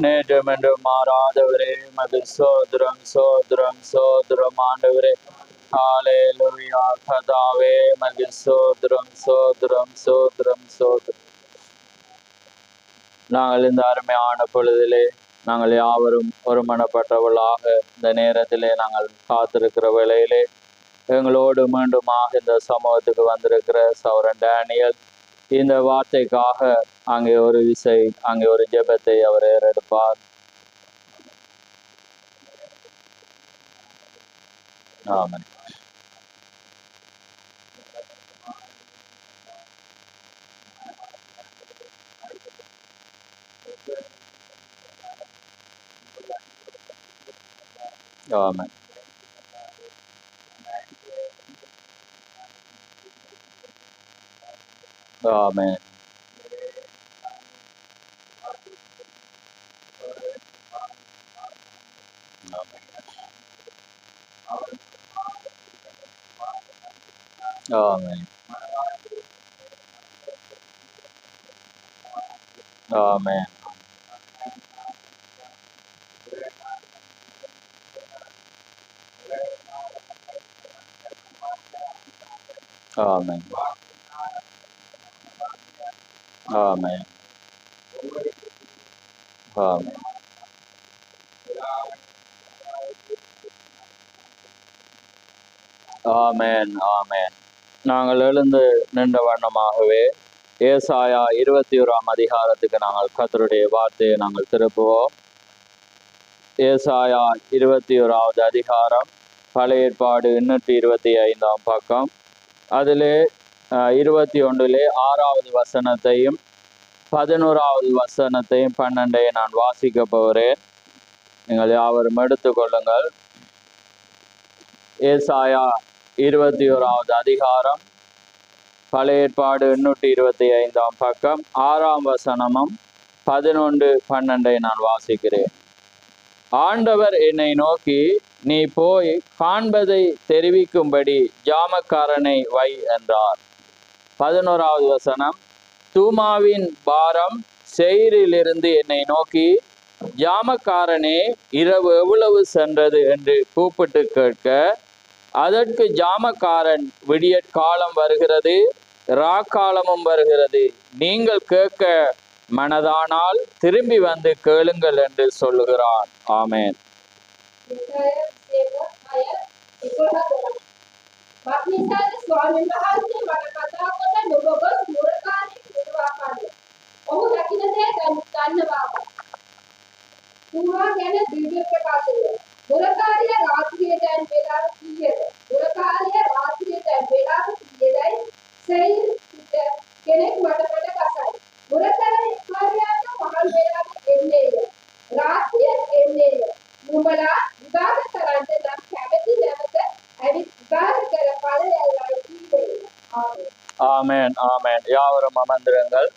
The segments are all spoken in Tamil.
நேற்றும் என்று மாறாதவரே மது சோதரம் சோதரம் சோதரம் ஆண்டவரே. ஹalleluya கர்த்தாவே மது சோதரம் சோதரம் சோதரம் சோதரம். நாங்கள் இந்த அருமையான பொழுதிலே நாங்கள் யாவரும் ஒருமனப்பட்டவர்களாக இந்த நேரத்திலே நாங்கள் காத்திருக்கிற வேளையிலே எங்களோடு மீண்டுமாக இந்த சமூகத்துக்கு வந்திருக்கிற சௌரன் டேனியல் இந்த வார்த்தைக்காக அங்கே ஒரு விசை அங்கே ஒரு ஜெபத்தை அவர் ஏறெடுப்பார். ஆமென். ஆமென். ஆமென். ஆமென். ஆமென். ஆமென். ஆமென். ஆமென். ஆமென். ஆமென். நாங்கள் எழுந்து நின்ற வண்ணமாகவே ஏசாயா 21ஆம் அதிகாரத்துக்கு நாங்கள் கர்த்தருடைய வார்த்தையை நாங்கள் திருப்புவோம். ஏசாயா 21வது அதிகாரம், பழைய ஏற்பாடு 825ஆம் பக்கம். அதிலே 21 6வது வசனத்தையும் 11வது வசனத்தையும் 12 நான் வாசிக்க போகிறேன். நீங்கள் யாவரும் எடுத்துக்கொள்ளுங்கள். ஏசாயா 21வது அதிகாரம், பழைய ஏற்பாடு 825ஆம் பக்கம், 6ஆம் வசனமும் 11 12 நான் வாசிக்கிறேன். ஆண்டவர் என்னை நோக்கி, நீ போய் காண்பதை தெரிவிக்கும்படி ஜாமக்காரனை வை என்றார். 11வது வசனம், தூமாவின் பாரம் செயிரிலிருந்து என்னை நோக்கி, ஜாமக்காரனே இரவு எவ்வளவு சென்றது என்று கூப்பிட்டு கேட்க, அதற்கு ஜாமக்காரன், விடியற்காலம் வருகிறது, ராக்காலமும் வருகிறது, நீங்கள் கேட்க மனதானால் திரும்பி வந்து கேளுங்கள் என்று சொல்லுகிறான். ஆமென். ஆமென். ஆமென். யாவரும் அமர்ந்திருங்கள்.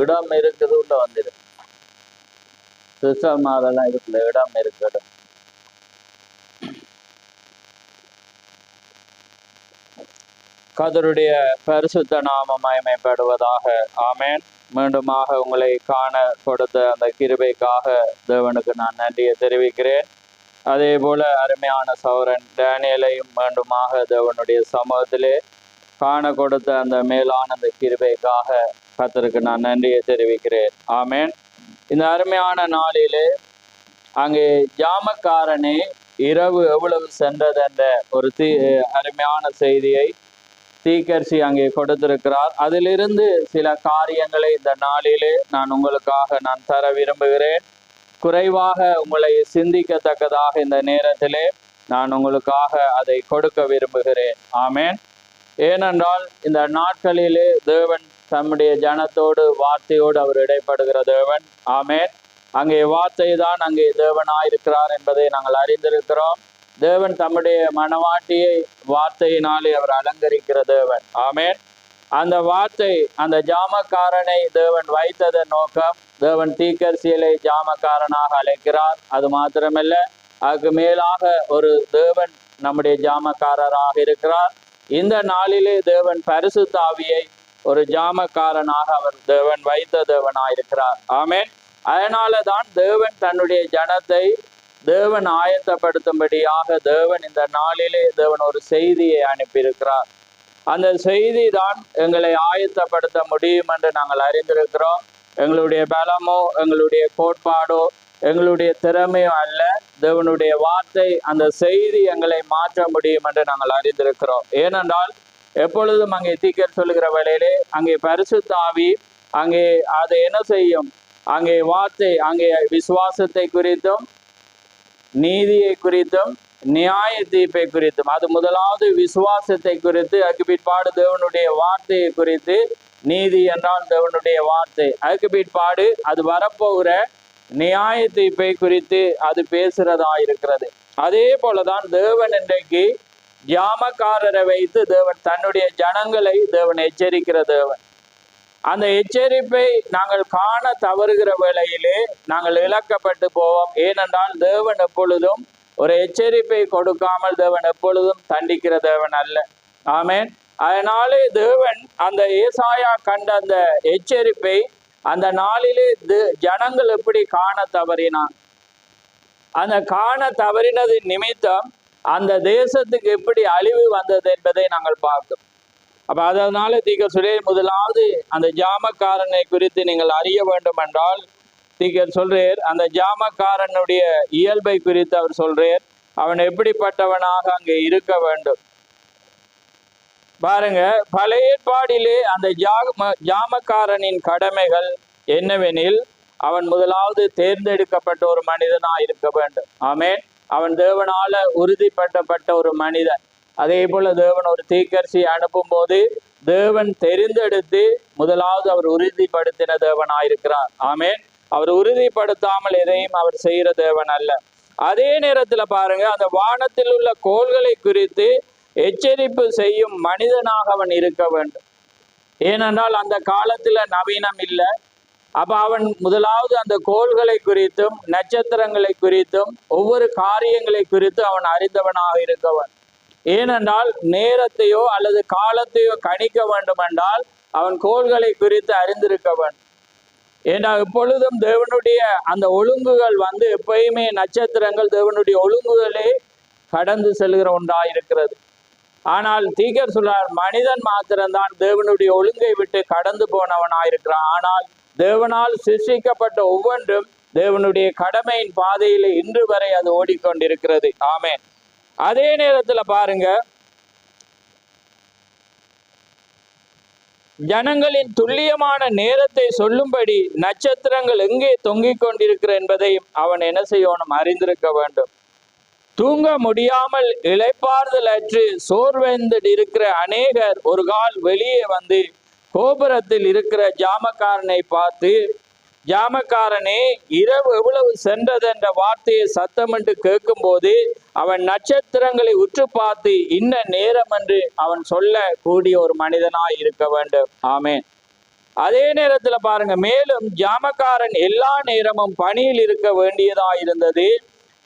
இடம் இருக்குது, உள்ள வந்துடு. சிஸ்டம் அதெல்லாம் இருக்குல்ல, இடம் இருக்குது. கர்த்தருடைய பரிசுத்த நாமம் மகிமைப்படுவதாக. ஆமென். மீண்டுமாக உங்களை காண கொடுத்த அந்த கிருபைக்காக தேவனுக்கு நான் நன்றியை தெரிவிக்கிறேன். அதே போல அருமையான சௌரன் டேனியலையும் மீண்டுமாக தேவனுடைய சமூகத்திலே காண கொடுத்த அந்த மேலான அந்த கிருபைக்காக கர்த்தருக்கு நான் நன்றியை தெரிவிக்கிறேன். ஆமென். இந்த அருமையான நாளிலே அங்கே ஜாமக்காரனே இரவு எவ்வளவு சென்றது என்ற ஒரு அருமையான செய்தியை தீக்கர்சி அங்கே கொடுத்திருக்கிறார். அதிலிருந்து சில காரியங்களை இந்த நாளிலே நான் உங்களுக்காக நான் தர விரும்புகிறேன். குறைவாக உங்களை சிந்திக்கத்தக்கதாக இந்த நேரத்திலே நான் உங்களுக்காக அதை கொடுக்க விரும்புகிறேன். ஆமென். ஏனென்றால் இந்த நாட்களிலே தேவன் தம்முடைய ஜனத்தோடு வார்த்தையோடு அவர் இடைப்படுகிற தேவன். ஆமென். அங்கே வார்த்தை தான் அங்கே தேவனாயிருக்கிறார் என்பதை நாங்கள் அறிந்திருக்கிறோம். தேவன் தம்முடைய மனவாட்டியை வார்த்தையினாலே அவர் அலங்கரிக்கிற தேவன். ஆமென். அந்த வார்த்தை அந்த ஜாமக்காரனை தேவன் வைத்ததன் நோக்கம், தேவன் தீக்கர்சியலை ஜாமக்காரனாக அழைக்கிறார். அது மாத்திரமல்ல, அதுக்கு மேலாக ஒரு தேவன் நம்முடைய ஜாமக்காரராக இருக்கிறார். இந்த நாளிலே தேவன் பரிசுத்த ஆவியை ஒரு ஜாமக்காரனாக அவர் தேவன் வைத்த தேவனாயிருக்கிறார். ஆமென். அதனால தான் தேவன் தன்னுடைய ஜனத்தை தேவன் ஆயத்தப்படுத்தும்படியாக தேவன் இந்த நாளிலே தேவன் ஒரு செய்தியை அனுப்பியிருக்கிறார். அந்த செய்தி தான் எங்களை ஆயத்தப்படுத்த முடியும் என்று நாங்கள் அறிந்திருக்கிறோம். எங்களுடைய பலமோ எங்களுடைய கோட்பாடோ எங்களுடைய திறமையோ அல்ல, தேவனுடைய வார்த்தை அந்த செய்தி எங்களை மாற்ற முடியும் என்று நாங்கள் அறிந்திருக்கிறோம். ஏனென்றால் எப்பொழுதும் அங்கே தீக்கர் சொல்லுகிற வேளையிலே அங்கே பரிசுத்த ஆவி அங்கே அதை என்ன செய்யும், அங்கே வார்த்தை அங்கே விசுவாசத்தை குறித்தும் நீதியை குறித்தும் நியாய தீர்ப்பை குறித்தும், அது முதலாவது விசுவாசத்தை குறித்து, அதுக்கு பிற்பாடு தேவனுடைய வார்த்தையை குறித்து, நீதி என்றால் தேவனுடைய வார்த்தை, அதுக்கு பிற்பாடு அது வரப்போகிற நியாய தீர்ப்பை குறித்து அது பேசுறதா இருக்கிறது. அதே போலதான் தேவன் இன்றைக்கு ஜாமக்காரரை வைத்து தேவன் தன்னுடைய ஜனங்களை தேவன் எச்சரிக்கிற தேவன். அந்த எச்சரிப்பை நாங்கள் காண தவறுகிற வேளையிலே நாங்கள் இழக்கப்பட்டு போவோம். ஏனென்றால் தேவன் எப்பொழுதும் ஒரு எச்சரிப்பை கொடுக்காமல் தேவன் எப்பொழுதும் தண்டிக்கிற தேவன் அல்ல. ஆமென். அதனாலே தேவன் அந்த ஏசாயா கண்ட அந்த எச்சரிப்பை அந்த நாளிலே ஜனங்கள் எப்படி காண தவறினான், அந்த காண தவறினது நிமித்தம் அந்த தேசத்துக்கு எப்படி அழிவு வந்தது என்பதை நாங்கள் பார்க்கிறோம். அப்ப அதனால தீக்கர் சொல்லி முதலாவது அந்த ஜாமக்காரனை குறித்து நீங்கள் அறிய வேண்டும் என்றால் தீக்கர் சொல்றேர், அந்த ஜாமக்காரனுடைய இயல்பை குறித்து அவர் சொல்றேர், அவன் எப்படிப்பட்டவனாக அங்கே இருக்க வேண்டும். பாருங்க, பழைய ஏற்பாடிலே அந்த ஜாமக்காரனின் கடமைகள் என்னவெனில் அவன் முதலாவது தேர்ந்தெடுக்கப்பட்ட ஒரு மனிதனா இருக்க வேண்டும். ஆமென். அவன் தேவனால உறுதிப்படுத்தப்பட்ட ஒரு மனிதன். அதே போல தேவன் ஒரு தீர்க்கதரிசி அனுப்பும் போது தேவன் தெரிந்தெடுத்து முதலாவது அவர் உறுதிப்படுத்தின தேவனாயிருக்கிறார். ஆமென். அவர் உறுதிப்படுத்தாமல் எதையும் அவர் செய்கிற தேவன் அல்ல. அதே நேரத்துல பாருங்க, அந்த வானத்தில் உள்ள கோள்களை குறித்து எச்சரிப்பு செய்யும் மனிதனாக அவன் இருக்க வேண்டும். ஏனென்றால் அந்த காலத்துல நவீனம் இல்லை. அப்ப அவன் முதலாவது அந்த கோள்களை குறித்தும் நட்சத்திரங்களை குறித்தும் ஒவ்வொரு காரியங்களை குறித்தும் அவன் அறிந்தவனாக இருக்கவன். ஏனென்றால் நேரத்தையோ அல்லது காலத்தையோ கணிக்க வேண்டும் என்றால் அவன் கோள்களை குறித்து அறிந்திருக்கவன். ஏன்னா எப்பொழுதும் தேவனுடைய அந்த ஒழுங்குகள் எப்பயுமே நட்சத்திரங்கள் தேவனுடைய ஒழுங்குகளே கடந்து செல்கிற ஒன்றாயிருக்கிறது. ஆனால் தீக்கர் சொல்றார், மனிதன் மாத்திரம்தான் தேவனுடைய ஒழுங்கை விட்டு கடந்து போனவனாயிருக்கிறான். ஆனால் தேவனால் சிருஷ்டிக்கப்பட்ட ஒவ்வொன்றும் தேவனுடைய கடமையின் பாதையில் இன்று வரை அது ஓடிக்கொண்டிருக்கிறது. ஆமென். அதே நேரத்துல பாருங்க, ஜனங்களின் துல்லியமான நேரத்தை சொல்லும்படி நட்சத்திரங்கள் எங்கே தொங்கிக் கொண்டிருக்கிற என்பதையும் அவன் என்ன செய்யணும், அறிந்திருக்க வேண்டும். தூங்க முடியாமல் இளைப்பாறுதல் அற்று சோர்வெந்து இருக்கிற அநேகர் ஒரு கால் வெளியே கோபுரத்தில் இருக்கிற ஜாமக்காரனை பார்த்து, ஜாமக்காரனே, இரவு எவ்வளவு சென்றது என்ற வார்த்தையை சத்தமிட்டு கேட்கும் போது அவன் நட்சத்திரங்களை உற்று பார்த்து இன்ன நேரம் என்று அவன் சொல்ல கூடிய ஒரு மனிதனாய் இருக்க வேண்டும். ஆமென். அதே நேரத்துல பாருங்க, மேலும் ஜாமக்காரன் எல்லா நேரமும் பணியில் இருக்க வேண்டியதாயிருந்தது.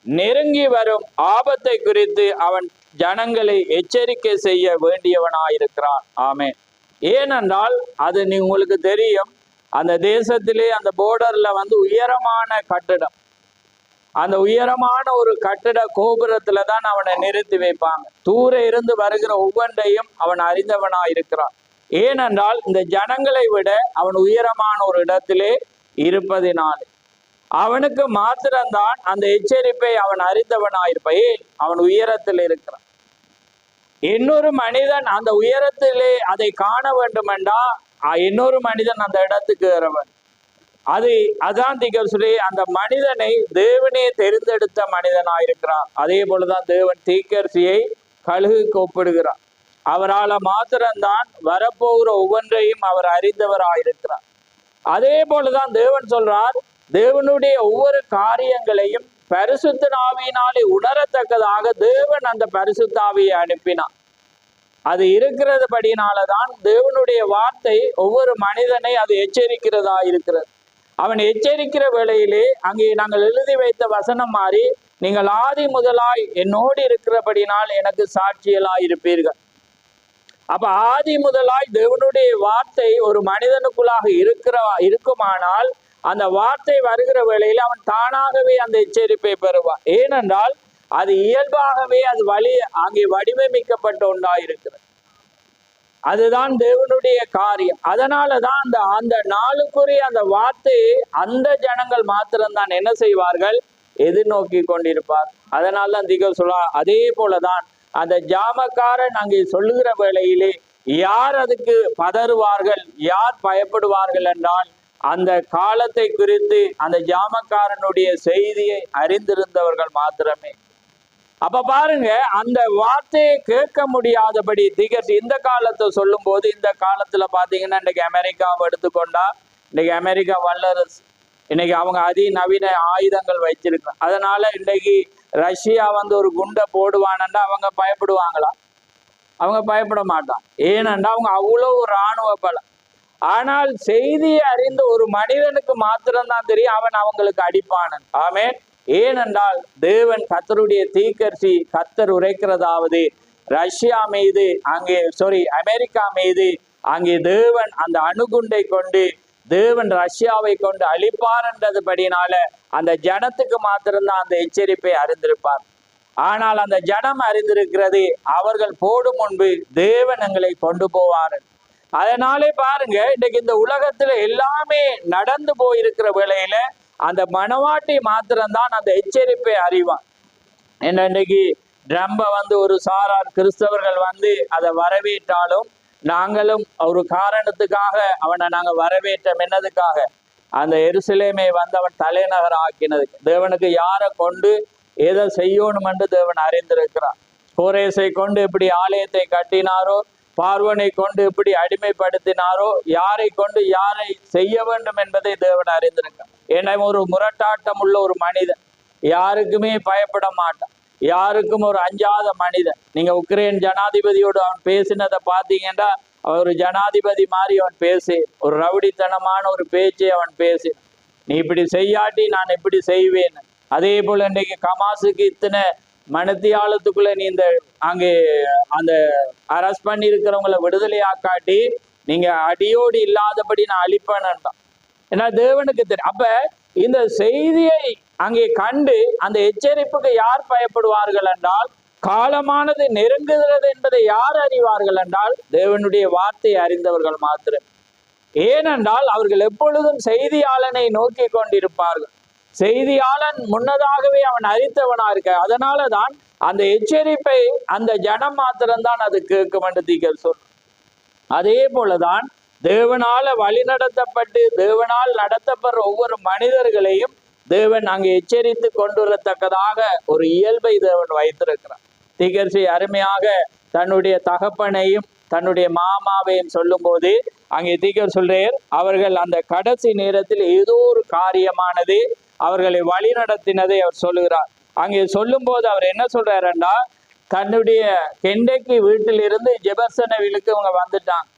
நெருங்கி வரும் ஆபத்தை குறித்து அவன் ஜனங்களை எச்சரிக்கை செய்ய வேண்டியவனாயிருக்கிறான். ஆமென். ஏனென்றால் அது உங்களுக்கு தெரியும், அந்த தேசத்திலே அந்த போர்டர்ல உயரமான கட்டிடம், அந்த உயரமான ஒரு கட்டிட கோபுரத்துல தான் அவனை நிறுத்தி வைப்பாங்க. தூர இருந்து வருகிற ஒவ்வொன்றையும் அவன் அறிந்தவனாயிருக்கிறான். ஏனென்றால் இந்த ஜனங்களை விட அவன் உயரமான ஒரு இடத்திலே இருப்பதினாலே அவனுக்கு மாத்திரம்தான் அந்த எச்சரிப்பை அவன் அறிந்தவனாயிருப்பேன். அவன் உயரத்தில் இருக்கிறான். இன்னொரு மனிதன் அந்த உயரத்திலே அதை காண வேண்டுமென்றா இன்னொரு மனிதன் அந்த இடத்துக்கு ஏறவன். அதான் தீக்கர் சொல்லி அந்த மனிதனை தேவனே தெரிந்தெடுத்த மனிதனாயிருக்கிறான். அதே போலதான் தேவன் தீர்க்கதரிசியை கழுகுக்கு ஒப்பிடுகிறார். அவரால் மாத்திரம்தான் வரப்போகிற ஒவ்வொன்றையும் அவர் அறிந்தவராயிருக்கிறார். அதே போலதான் தேவன் சொல்றார், தேவனுடைய ஒவ்வொரு காரியங்களையும் பரிசுத்த ஆவியினாலே உணரத்தக்கதாக தேவன் அந்த பரிசுத்த ஆவியை அனுப்பினார். அது இருக்கிறதுபடினாலதான் தேவனுடைய வார்த்தை ஒவ்வொரு மனிதனை அது எச்சரிக்கிறதா இருக்கிறது. அவன் எச்சரிக்கிற வேளையிலே அங்கே நாங்கள் எழுதி வைத்த வசனம் மாறி, நீங்கள் ஆதி முதலாய் என்னோடு இருக்கிறபடினால் எனக்கு சாட்சியலாய் இருப்பீர்கள். அப்ப ஆதி முதலாய் தேவனுடைய வார்த்தை ஒரு மனிதனுக்குள்ளாக இருக்குமானால் அந்த வார்த்தை வருகிற வேளையில் அவன் தானாகவே அந்த எச்சரிப்பை பெறுவான். ஏனென்றால் அது இயல்பாகவே அது அங்கே வடிவமைக்கப்பட்ட ஒன்றாயிருக்கிறது. அதுதான் தேவனுடைய காரியம். அதனாலதான் அந்த நாளுக்குரிய அந்த வார்த்தையை அந்த ஜனங்கள் மாத்திரம்தான் என்ன செய்வார்கள், எதிர்நோக்கி கொண்டிருப்பார். அதனால்தான் திகழ் சொல்ல, அதே போலதான் அந்த ஜாமக்காரன் அங்கே சொல்லுகிற வேளையிலே யார் அதுக்கு பதறுவார்கள், யார் பயப்படுவார்கள் என்றால் அந்த காலத்தை குறித்து அந்த ஜாமக்காரனுடைய செய்தியை அறிந்திருந்தவர்கள் மாத்திரமே. அப்ப பாருங்க, அந்த வார்த்தையை கேட்க முடியாதபடி திகழ்ச்சி இந்த காலத்தை சொல்லும் போது, இந்த காலத்துல பாத்தீங்கன்னா இன்னைக்கு அமெரிக்காவை எடுத்துக்கொண்டா, இன்னைக்கு அமெரிக்கா வல்லரசு, இன்னைக்கு அவங்க அதிநவீன ஆயுதங்கள் வச்சிருக்காங்க. அதனால இன்னைக்கு ரஷ்யா ஒரு குண்டை போடுவானண்டா அவங்க பயப்படுவாங்களா? அவங்க பயப்பட மாட்டான். ஏனென்றா அவங்க அவ்வளவு இராணுவ பலம். ஆனால் செய்தியை அறிந்த ஒரு மனிதனுக்கு மாத்திரம்தான் தெரியும் அவன் அவங்களுக்கு அடிப்பானன். ஆமென். ஏனென்றால் தேவன் கர்த்தருடைய தீர்க்கதரிசி கர்த்தர் உரைக்கிறதாவது, ரஷ்யா மீது அமெரிக்கா மீது அங்கே தேவன் அந்த அணுகுண்டை கொண்டு தேவன் ரஷ்யாவை கொண்டு அழிப்பார் என்றதுபடினால அந்த ஜனத்துக்கு மாத்திரம்தான் அந்த எச்சரிப்பை அறிந்திருப்பார். ஆனால் அந்த ஜனம் அறிந்திருக்கிறது, அவர்கள் போடும் முன்பு தேவன் எங்களை கொண்டு போவார். அதனாலே பாருங்க, இன்னைக்கு இந்த உலகத்துல எல்லாமே நடந்து போயிருக்கிற வேளையில அந்த மனவாட்டி மாத்திரம்தான் அந்த எச்சரிப்பை அறிவான். என்ன இன்னைக்கு ட்ரம்ப ஒரு சாரார் கிறிஸ்தவர்கள் அதை வரவேற்றாலும், நாங்களும் ஒரு காரணத்துக்காக அவனை நாங்க வரவேற்றோம். என்னதுக்காக? அந்த எருசலேமை அவன் தலைநகர் ஆக்கினதுக்கு. தேவனுக்கு யாரை கொண்டு எதை செய்யணும் என்று தேவன் அறிந்திருக்கிறார். கோரேசை கொண்டு எப்படி ஆலயத்தை கட்டினாரோ, பார்வனை கொண்டு எப்படி அடிமைப்படுத்தினாரோ, யாரை கொண்டு யாரை செய்ய வேண்டும் என்பதை தேவன் அறிந்திருக்கிறார். ஏன்னா ஒரு முரட்டாட்டம் உள்ள ஒரு மனிதன், யாருக்குமே பயப்பட மாட்டான், யாருக்கும் ஒரு அஞ்சாத மனிதன். நீங்க உக்ரைன் ஜனாதிபதியோடு அவன் பேசினதை பார்த்தீங்கன்னா, அவன் ஒரு ஜனாதிபதி மாதிரி அவன் பேசி, ஒரு ரவுடித்தனமான ஒரு பேச்சை அவன் பேசி, நீ இப்படி செய்யாட்டி நான் எப்படி செய்வேன். அதே போல இன்னைக்கு கமாசுக்கு இத்தனை மனத்தியாலத்துக்குள்ள நீ அங்கே அந்த அரஸ்ட் பண்ணி இருக்கிறவங்களை விடுதலையாக்காட்டி நீங்க அடியோடு இல்லாதபடி நான் அழிப்பேன்டான். ஏன்னா தேவனுக்கு தெரியும். அப்ப இந்த செய்தியை அங்கே கண்டு அந்த எச்சரிப்புக்கு யார் பயப்படுவார்கள் என்றால், காலமானது நெருங்குகிறது என்பதை யார் அறிவார்கள் என்றால் தேவனுடைய வார்த்தையை அறிந்தவர்கள் மாத்திரம். ஏனென்றால் அவர்கள் எப்பொழுதும் செய்தியாளனை நோக்கி கொண்டிருப்பார்கள். செய்தியாளன் முன்னதாகவே அவன் அறிந்தவனா இருக்க. அதனாலதான் அந்த எச்சரிப்பை அந்த ஜனம் மாத்திரம்தான் அது கேட்கும் என்று தீர்க்கதரிசி சொல். அதே போலதான் தேவனால வழி நடத்தப்பட்டு தேவனால் நடத்தப்படுற ஒவ்வொரு மனிதர்களையும் தேவன் அங்கே எச்சரித்து கொண்டு வரத்தக்கதாக ஒரு இயல்பை தேவன் வைத்திருக்கிறார். தீர்க்கதரிசி அருமையாக தன்னுடைய தகப்பனையும் தன்னுடைய மாமாவையும் சொல்லும் போது அங்கே தீர்க்கதரிசி சொல்றார், அவர்கள் அந்த கடைசி நேரத்தில் ஏதோ ஒரு காரியமானது அவர்களை வழி நடத்தினதை அவர் சொல்லுகிறார். அங்கே சொல்லும் போது அவர் என்ன சொல்றாருன்னா, தன்னுடைய கெண்டைக்கு வீட்டில் இருந்து ஜெபர்சனவிலுக்கு இவங்க வந்துட்டாங்க.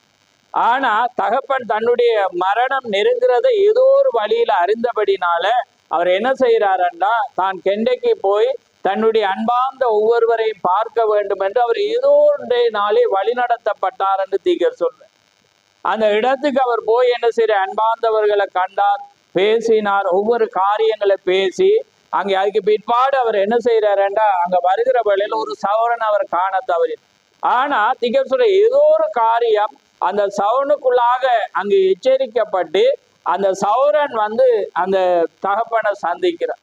ஆனா தகப்பன் தன்னுடைய மரணம் நெருங்கிறதை ஏதோ ஒரு வழியில அறிந்தபடினால அவர் என்ன செய்யறாருன்னா, தான் கெண்டைக்கு போய் தன்னுடைய அன்பார்ந்த ஒவ்வொருவரையும் பார்க்க வேண்டும் என்று அவர் ஏதோ ஒன்றை நாளே வழி நடத்தப்பட்டார் என்று தீர்க்கதரிசி சொல்ற. அந்த இடத்துக்கு அவர் போய் என்ன செய்யற, அன்பார்ந்தவர்களை கண்டார், பேசினார், ஒவ்வொரு காரியங்களை பேசி அங்கே அதுக்கு பிற்பாடு அவர் என்ன செய்யறாருண்டா, அங்க வருகிற வேளையில ஒரு சவரன் அவர் காண தவறி. ஆனா தீர்க்கதரிசி சொல்ற ஏதோ ஒரு காரியம் அந்த சவனுக்குள்ளாக அங்கு எச்சரிக்கப்பட்டு அந்த சௌரன் அந்த தகப்பனை சந்திக்கிறார்.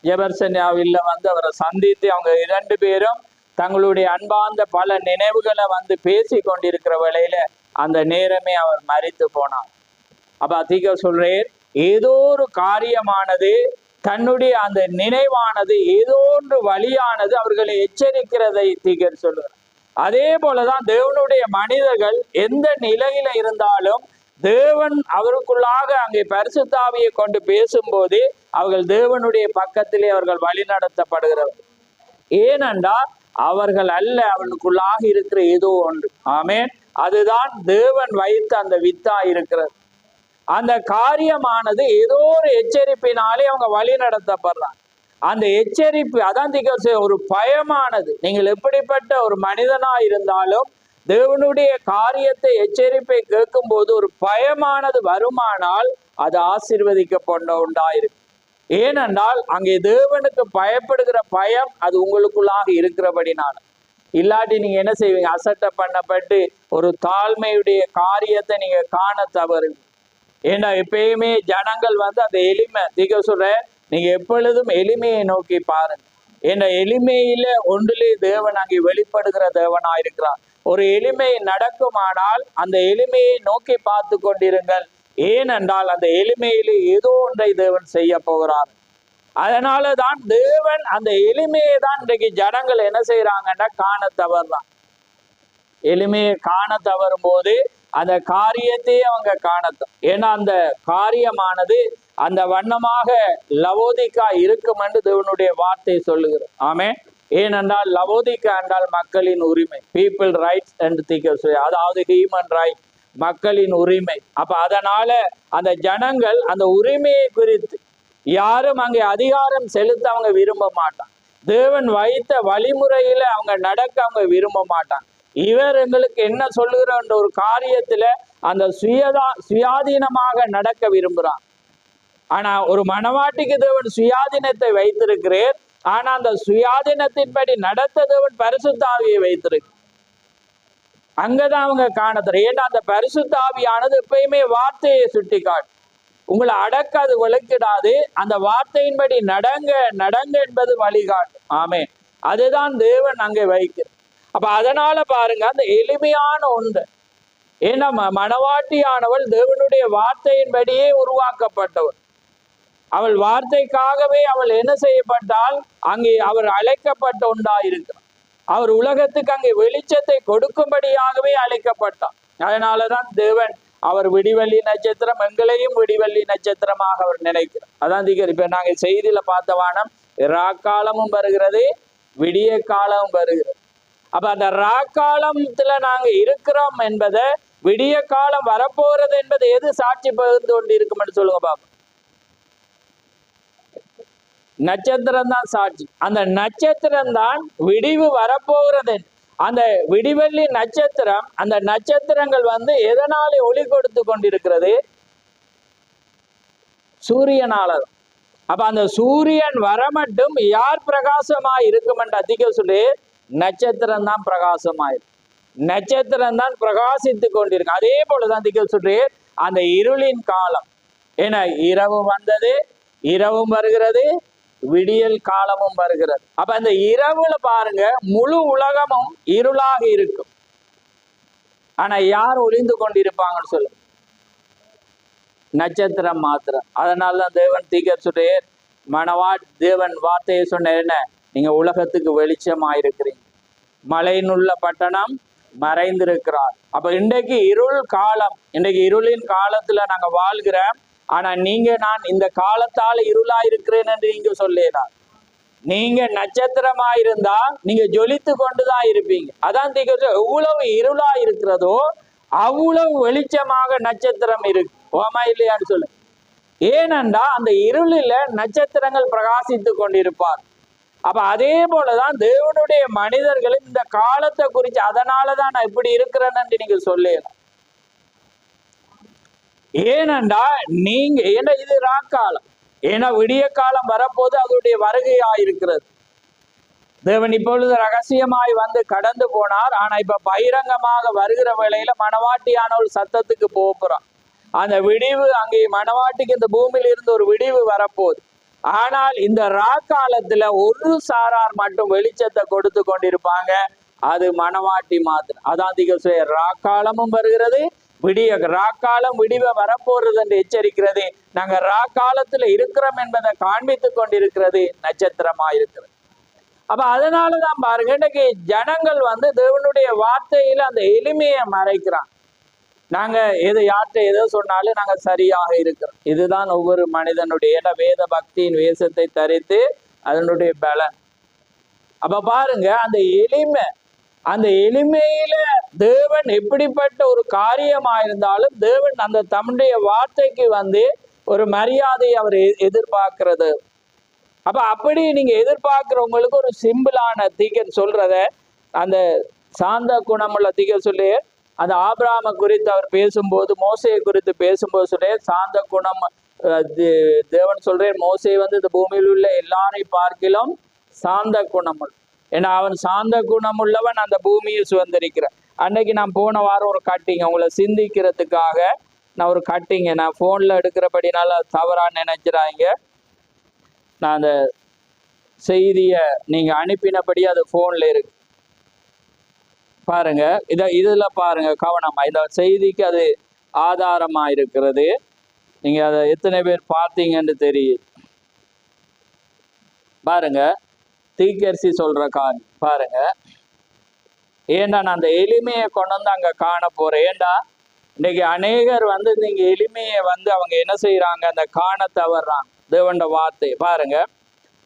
ஜெபர்சனியாவில் அவரை சந்தித்து அவங்க 2 பேரும் தங்களுடைய அன்பார்ந்த பல நினைவுகளை பேசி கொண்டிருக்கிற வேளையில அந்த நேரமே அவர் மரித்து போனார். அப்ப தீர்க்கதரிசி சொல்றேன், ஏதோ ஒரு காரியமானது தன்னுடைய அந்த நினைவானது ஏதோ ஒன்று வழியானது அவர்களை எச்சரிக்கிறதை தீர்க்கதரிசி சொல்றார். அதே போலதான் தேவனுடைய மனிதர்கள் எந்த நிலையில இருந்தாலும் தேவன் அவருக்குள்ளாக அங்கே பரிசுத்த ஆவியை கொண்டு பேசும்போது அவர்கள் தேவனுடைய பக்கத்திலே அவர்கள் வழி நடத்தப்படுகிறவர். ஏனென்றால் அவர்கள் அல்ல, அவர்களுக்குள்ளாக இருக்கிற ஏதோ ஒன்று. ஆமென். அதுதான் தேவன் வைத்த அந்த வித்தா இருக்கிறது. அந்த காரியமானது ஏதோ ஒரு எச்சரிப்பினாலே அவங்க வழி நடத்தப்படுறாங்க. அந்த எச்சரிப்பு அதான் ஒரு பயமானது. நீங்கள் எப்படிப்பட்ட ஒரு மனிதனா இருந்தாலும் தேவனுடைய காரியத்தை எச்சரிப்பை கேட்கும் போது ஒரு பயமானது வருமானால் அது ஆசீர்வதிக்கப்பட உண்டாயிருக்கு. ஏனென்றால் அங்கே தேவனுக்கு பயப்படுகிற பயம் அது உங்களுக்குள்ளாக இருக்கிறபடினால. இல்லாட்டி நீங்க என்ன செய்வீங்க? அசட்டை பண்ணப்பட்டு ஒரு தாழ்மையுடைய காரியத்தை நீங்க காண தவறு. ஏன்னா எப்பயுமே ஜனங்கள் வந்து அந்த எளிமை திக சொல்ற, நீங்க எப்பொழுதும் எளிமையை நோக்கி பாருங்க. ஏன்னா எளிமையில ஒன்றிலே தேவன் அங்கே வெளிப்படுகிற தேவனா இருக்கிறார். ஒரு எளிமை நடக்குமானால் அந்த எளிமையை நோக்கி பார்த்து கொண்டிருங்கள். ஏனென்றால் அந்த எளிமையிலே ஏதோ ஒன்றை தேவன் செய்ய போகிறார். அதனாலதான் தேவன் அந்த எளிமையை தான் இன்றைக்கு ஜனங்கள் என்ன செய்யறாங்கன்னா காண தவறுதான். எளிமையை காண தவறும் போது அந்த காரியத்தையே அவங்க காணத்தான். ஏன்னா அந்த காரியமானது அந்த வண்ணமாக லவோதிக்கா இருக்கும் என்று தேவனுடைய வார்த்தை சொல்லுகிறது. ஆமே. ஏனென்றால் லவோதிக்கா என்றால் மக்களின் உரிமை, பீப்புள் ரைட்ஸ் என்று தீர்க்க, அதாவது ஹியூமன் ரைட், மக்களின் உரிமை. அப்ப அதனால அந்த ஜனங்கள் அந்த உரிமையை குறித்து யாரும் அங்கே அதிகாரம் செலுத்த அவங்க விரும்ப மாட்டாங்க. தேவன் வைத்த வழிமுறையில அவங்க நடக்க அவங்க விரும்ப மாட்டாங்க. இவர் எங்களுக்கு என்ன சொல்லுகிற ஒரு காரியத்துல அந்த சுயாதீனமாக நடக்க விரும்புறான். ஆனா ஒரு மனவாட்டிக்கு தேவன் சுயாதீனத்தை வைத்திருக்கிறேன். ஆனா அந்த சுயாதீனத்தின்படி நடத்த தேவன் பரிசுத்த ஆவியை வைத்திருக்கு. அங்கதான் அவங்க காணத்தர. ஏன்னா அந்த பரிசுத்த ஆவியானது எப்பயுமே வார்த்தையை சுட்டி காட்டும். உங்களை அடக்காது விளக்கிடாது. அந்த வார்த்தையின்படி நடங்க நடங்க என்பது வழிகாட்டு. ஆமே. அதுதான் தேவன் அங்கே வைக்கிறது. அப்ப அதனால பாருங்க அந்த எளிமையான ஒன்று. ஏன்னா மனவாட்டியானவள் தேவனுடைய வார்த்தையின்படியே உருவாக்கப்பட்டவள். அவள் வார்த்தைக்காகவே அவள் என்ன செய்யப்பட்டால் அங்கே அவர் அழைக்கப்பட்ட ஒன்றா இருக்கிறார். அவர் உலகத்துக்கு அங்கே வெளிச்சத்தை கொடுக்கும்படியாகவே அழைக்கப்பட்டார். அதனாலதான் தேவன் அவர் விடிவெள்ளி நட்சத்திரம், எங்களையும் விடிவெள்ளி நட்சத்திரமாக அவர் நினைக்கிறார். அதான் இப்ப நாங்க செய்தியில பார்த்த வானம் ராக்காலமும் வருகிறது, விடிய காலமும் வருகிறது. அப்ப அந்த ராக்காலத்துல நாங்க இருக்கிறோம் என்பதை, விடிய காலம் வரப்போறது என்பதை எது சாட்சி பகிர்ந்து கொண்டு இருக்கும்னு சொல்லுங்க பாப்பா. நட்சத்திரம் தான் சாட்சி. அந்த நட்சத்திரம் தான் விடிவு வரப்போகிறது. அந்த விடிவெள்ளி நட்சத்திரம், அந்த நட்சத்திரங்கள் வந்து எதனாலே ஒளி கொடுத்து கொண்டிருக்கிறது? சூரியனால. அப்ப அந்த சூரியன் வர மட்டும் யார் பிரகாசமாய் இருக்கும் என்று அதிக சொல்லி, நட்சத்திரம் தான் பிரகாசமாயிரு. நட்சத்திரம் தான் பிரகாசித்து கொண்டிருக்கு. அதே போலதான் அதிக சொல்லி அந்த இருளின் காலம். ஏன்னா இரவு வந்தது, இரவும் வருகிறது, விடியல் காலமும் வருகிறது. அப்ப அந்த இரவுல பாருங்க முழு உலகமும் இருளாக இருக்கும். ஆனா யார் ஒளிந்து கொண்டிருப்பாங்கன்னு சொல்லுங்க? நட்சத்திரம் மாத்திரம். அதனாலதான் தேவன் தீர்க்கதரிசி தேவன் வார்த்தையை சொன்ன, என்ன, நீங்க உலகத்துக்கு வெளிச்சமாயிருக்கிறீங்க, மலையினுள்ள பட்டணம் மறைந்திருக்கிறார். அப்ப இன்றைக்கு இருள் காலம், இன்றைக்கு இருளின் காலத்துல நாங்க வாழ்கிறோம். ஆனா நீங்க நான் இந்த காலத்தால இருளா இருக்கிறேன் என்று நீங்க சொல்லலாம். நீங்க நட்சத்திரமாயிருந்தா நீங்க ஜொலித்து கொண்டுதான் இருப்பீங்க. அதான் எவ்வளவு இருளா இருக்கிறதோ அவ்வளவு வெளிச்சமாக நட்சத்திரம் இருக்கு. ஓமா இல்லையான்னு சொல்லு. ஏனென்றா அந்த இருளில நட்சத்திரங்கள் பிரகாசித்து கொண்டிருப்பார். அப்ப அதே போலதான் தேவனுடைய மனிதர்களும் இந்த காலத்தை குறித்து, அதனாலதான் நான் இப்படி இருக்கிறேன்னு நீங்க சொல்லலாம். ஏனென்றா நீங்க, ஏன்னா இது ராக்காலம், ஏன்னா விடிய காலம் வரப்போது அதனுடைய வருகையாயிருக்கிறது. தேவன் இப்பொழுது ரகசியமாய் வந்து கடந்து போனார். ஆனா இப்ப பகிரங்கமாக வருகிற வேளையில மனவாட்டியானவள் சத்தத்துக்கு போகிறான். அந்த விடிவு அங்கே மனவாட்டிக்கு இந்த பூமியில இருந்து ஒரு விடிவு வரப்போகுது. ஆனால் இந்த ராக்காலத்துல ஒரு சாரார் மட்டும் வெளிச்சத்தை கொடுத்து கொண்டிருப்பாங்க. அது மனவாட்டி மாத்திரம். அதான் ராக்காலமும் வருகிறது, விடிய ராக்காலம் விடிவ வரப்போறது என்று எச்சரிக்கிறது. நாங்க ராக்காலத்துல இருக்கிறோம் என்பதை காண்பித்து கொண்டிருக்கிறது நட்சத்திரமா இருக்கிறது. அப்ப அதனாலதான் பாருங்க இன்னைக்கு ஜனங்கள் வந்து தேவனுடைய வார்த்தையில அந்த எளிமையை மறைக்கிறாங்க. நாங்க யார்கிட்ட எதோ சொன்னாலும் நாங்க சரியாக இருக்கிறோம். இதுதான் ஒவ்வொரு மனிதனுடைய வேத பக்தியின் வேஷத்தை தரித்து அதனுடைய பலன். அப்ப பாருங்க அந்த எளிமை, அந்த எளிமையில தேவன் எப்படிப்பட்ட ஒரு காரியமாயிருந்தாலும் தேவன் அந்த தம்முடைய வார்த்தைக்கு வந்து ஒரு மரியாதையை அவர் எதிர்பார்க்கிறது. அப்ப அப்படி நீங்க எதிர்பார்க்கிறவங்களுக்கு ஒரு சிம்பிளான தீக்கன் சொல்றத அந்த சாந்த குணமுள்ள தீர்க்க சொல்லி அந்த ஆபிரகாமை குறித்து அவர் பேசும்போது, மோசையை குறித்து பேசும்போது சொல்லி சாந்த குணம் தேவன் சொல்றேன், மோசை வந்து இந்த பூமியில் உள்ள எல்லாரையும் பார்க்கிலும் சாந்த குணமுள்ள, ஏன்னா அவன் சாந்த குணமுள்ளவன் அந்த பூமியை சுதந்திரிக்கிறான். அன்னைக்கு நான் போன வாரம் ஒரு கட்டிங்க உங்களை சிந்திக்கிறதுக்காக நான் ஒரு கட்டிங்க நான் ஃபோனில் எடுக்கிறபடினால தவறா நினைக்கிறாங்க. நான் அந்த செய்தியை நீங்கள் அனுப்பினபடி அது ஃபோனில் இருக்கு பாருங்க. இதில் பாருங்க கவனமா, இந்த செய்திக்கு அது ஆதாரமாக இருக்கிறது. நீங்கள் அதை எத்தனை பேர் பார்த்தீங்கன்னு தெரியுது பாருங்க. தீக்கரிசி சொல்ற காரியம் பாருங்க. ஏண்டா நான் அந்த எளிமையை கொண்டு வந்து அங்கே காண போறேன். ஏண்டா இன்னைக்கு அநேகர் வந்து நீங்க எளிமையை வந்து அவங்க என்ன செய்யறாங்க, அந்த காண தவறாங்க தேவண்ட வார்த்தை. பாருங்க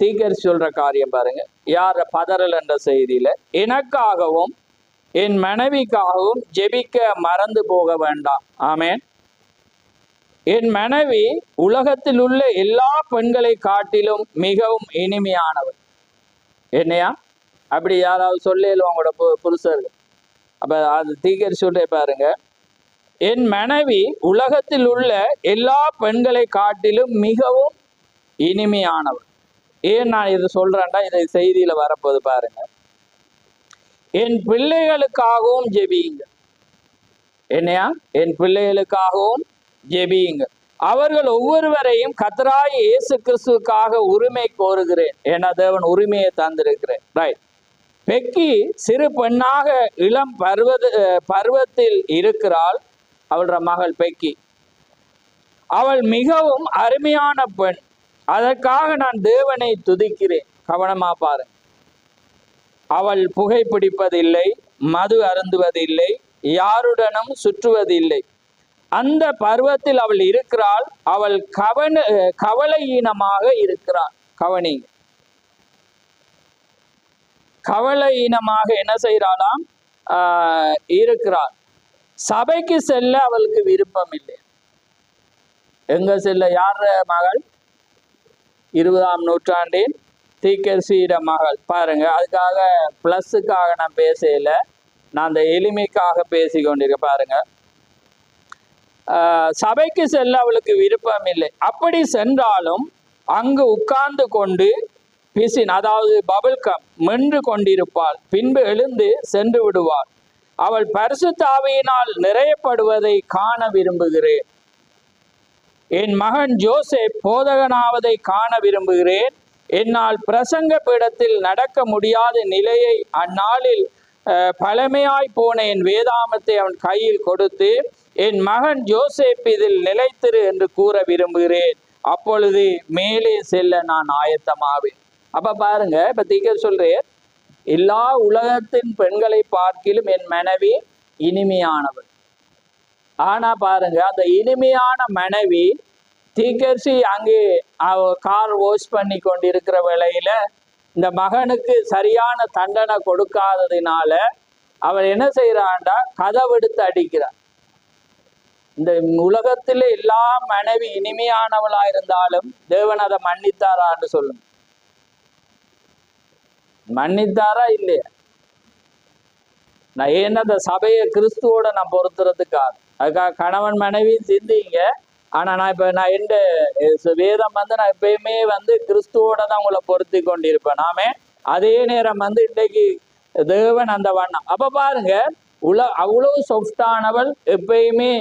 தீக்கரிசி சொல்ற காரியம் பாருங்க. யார பதறல் என்ற செய்தியில, எனக்காகவும் என் மனைவிக்காகவும் ஜெபிக்க மறந்து போக வேண்டாம். ஆமேன். என் மனைவி உலகத்தில் உள்ள எல்லா பெண்களை காட்டிலும் மிகவும் இனிமையானவர். என்னையா அப்படி யாராவது சொல்லிடுவோம் உங்களோட புருஷர்கள்? அப்ப அது தீக்கரிசி சொல்ற பாருங்க. என் மனைவி உலகத்தில் உள்ள எல்லா பெண்களை காட்டிலும் மிகவும் இனிமையானவர். ஏன் நான் இது சொல்றேன்டா, இதை செய்தியில வரப்போது பாருங்க. என் பிள்ளைகளுக்காகவும் ஜெபியுங்க. என்னையா? என் பிள்ளைகளுக்காகவும் ஜெபியுங்க. அவர்கள் ஒவ்வொருவரையும் கர்த்தராகிய இயேசு கிறிஸ்துவுக்காக உரிமை கோருகிறேன். ஏன்னா தேவன் உரிமையை தந்திருக்கிறேன். ரைட். பெக்கி சிறு பெண்ணாக இளம் பருவத்தில் இருக்கிறாள். அவளோட மகள் பெக்கி, அவள் மிகவும் அருமையான பெண். அதற்காக நான் தேவனை துதிக்கிறேன். கவனமா பாருங்க. அவள் புகைப்பிடிப்பதில்லை, மது அருந்துவதில்லை, யாருடனும் சுற்றுவதில்லை. அந்த பருவத்தில் அவள் இருக்கிறாள். அவள் கவலையீனமாக இருக்கிறாள். கவனிங்க, கவலையீனமாக என்ன செய்யறாளாம்? இருக்கிறாள். சபைக்கு செல்ல அவளுக்கு விருப்பம் இல்லை. எங்க செல்ல? யார மகள்? 20ஆம் நூற்றாண்டின் தீக்கரிசியிட மகள். பாருங்க, அதுக்காக பிளஸுக்காக நான் பேசல, நான் அந்த எளிமைக்காக பேசி கொண்டிருக்க. பாருங்க, சபைக்கு செல்ல அவளுக்கு விருப்பம் இல்லை. அப்படி சென்றாலும் அங்கு உட்கார்ந்து கொண்டு பிசின், அதாவது பபிள்கம் மென்று கொண்டிருப்பாள். பின்பு எழுந்து சென்று விடுவாள். அவள் பரிசுத்த ஆவியினால் நிறையப்படுவதை காண விரும்புகிறேன். என் மகன் ஜோசப் போதகனாவதை காண விரும்புகிறேன். என்னால் பிரசங்க பீடத்தில் நடக்க முடியாத நிலையை அந்நாளில் பழமையாய் போன என் வேதாமத்தை அவன் கையில் கொடுத்து, என் மகன் ஜோசப் இதில் நிலைத்திரு என்று கூற விரும்புகிறேன். அப்பொழுது மேலே செல்ல நான் ஆயத்தமாவேன். அப்ப பாருங்க, இப்ப தீக்கரிசி சொல்றேன், எல்லா உலகத்தின் பெண்களை பார்க்கிலும் என் மனைவி இனிமையானவர். ஆனா பாருங்க, அந்த இனிமையான மனைவி தீக்கரிசி அங்கே கார் வாஷ் பண்ணி கொண்டிருக்கிற வேளையில இந்த மகனுக்கு சரியான தண்டனை கொடுக்காததினால அவள் என்ன செய்யறான்டா, கதவெடுத்து அடிக்கிறான். இந்த உலகத்துல எல்லா மனைவி இனிமையானவளா இருந்தாலும் தேவன் அதை மன்னித்தாரான்னு சொல்லுங்க. மன்னித்தாரா இல்லையா? நான் ஏன்னா அந்த சபையை கிறிஸ்துவோட நான் பொறுத்துறதுக்காக, அதுக்காக கணவன் மனைவி சிந்திங்க. ஆனா நான் எந்த வேதம் நான் எப்பயுமே கிறிஸ்துவோட தான் உங்களை பொருத்தி கொண்டிருப்பேன். நாமே அதே நேரம் இன்றைக்கு தேவன் அந்த வண்ணம். அப்ப பாருங்க, அவ்வளவு சொஃப்டானவள். எப்பயுமே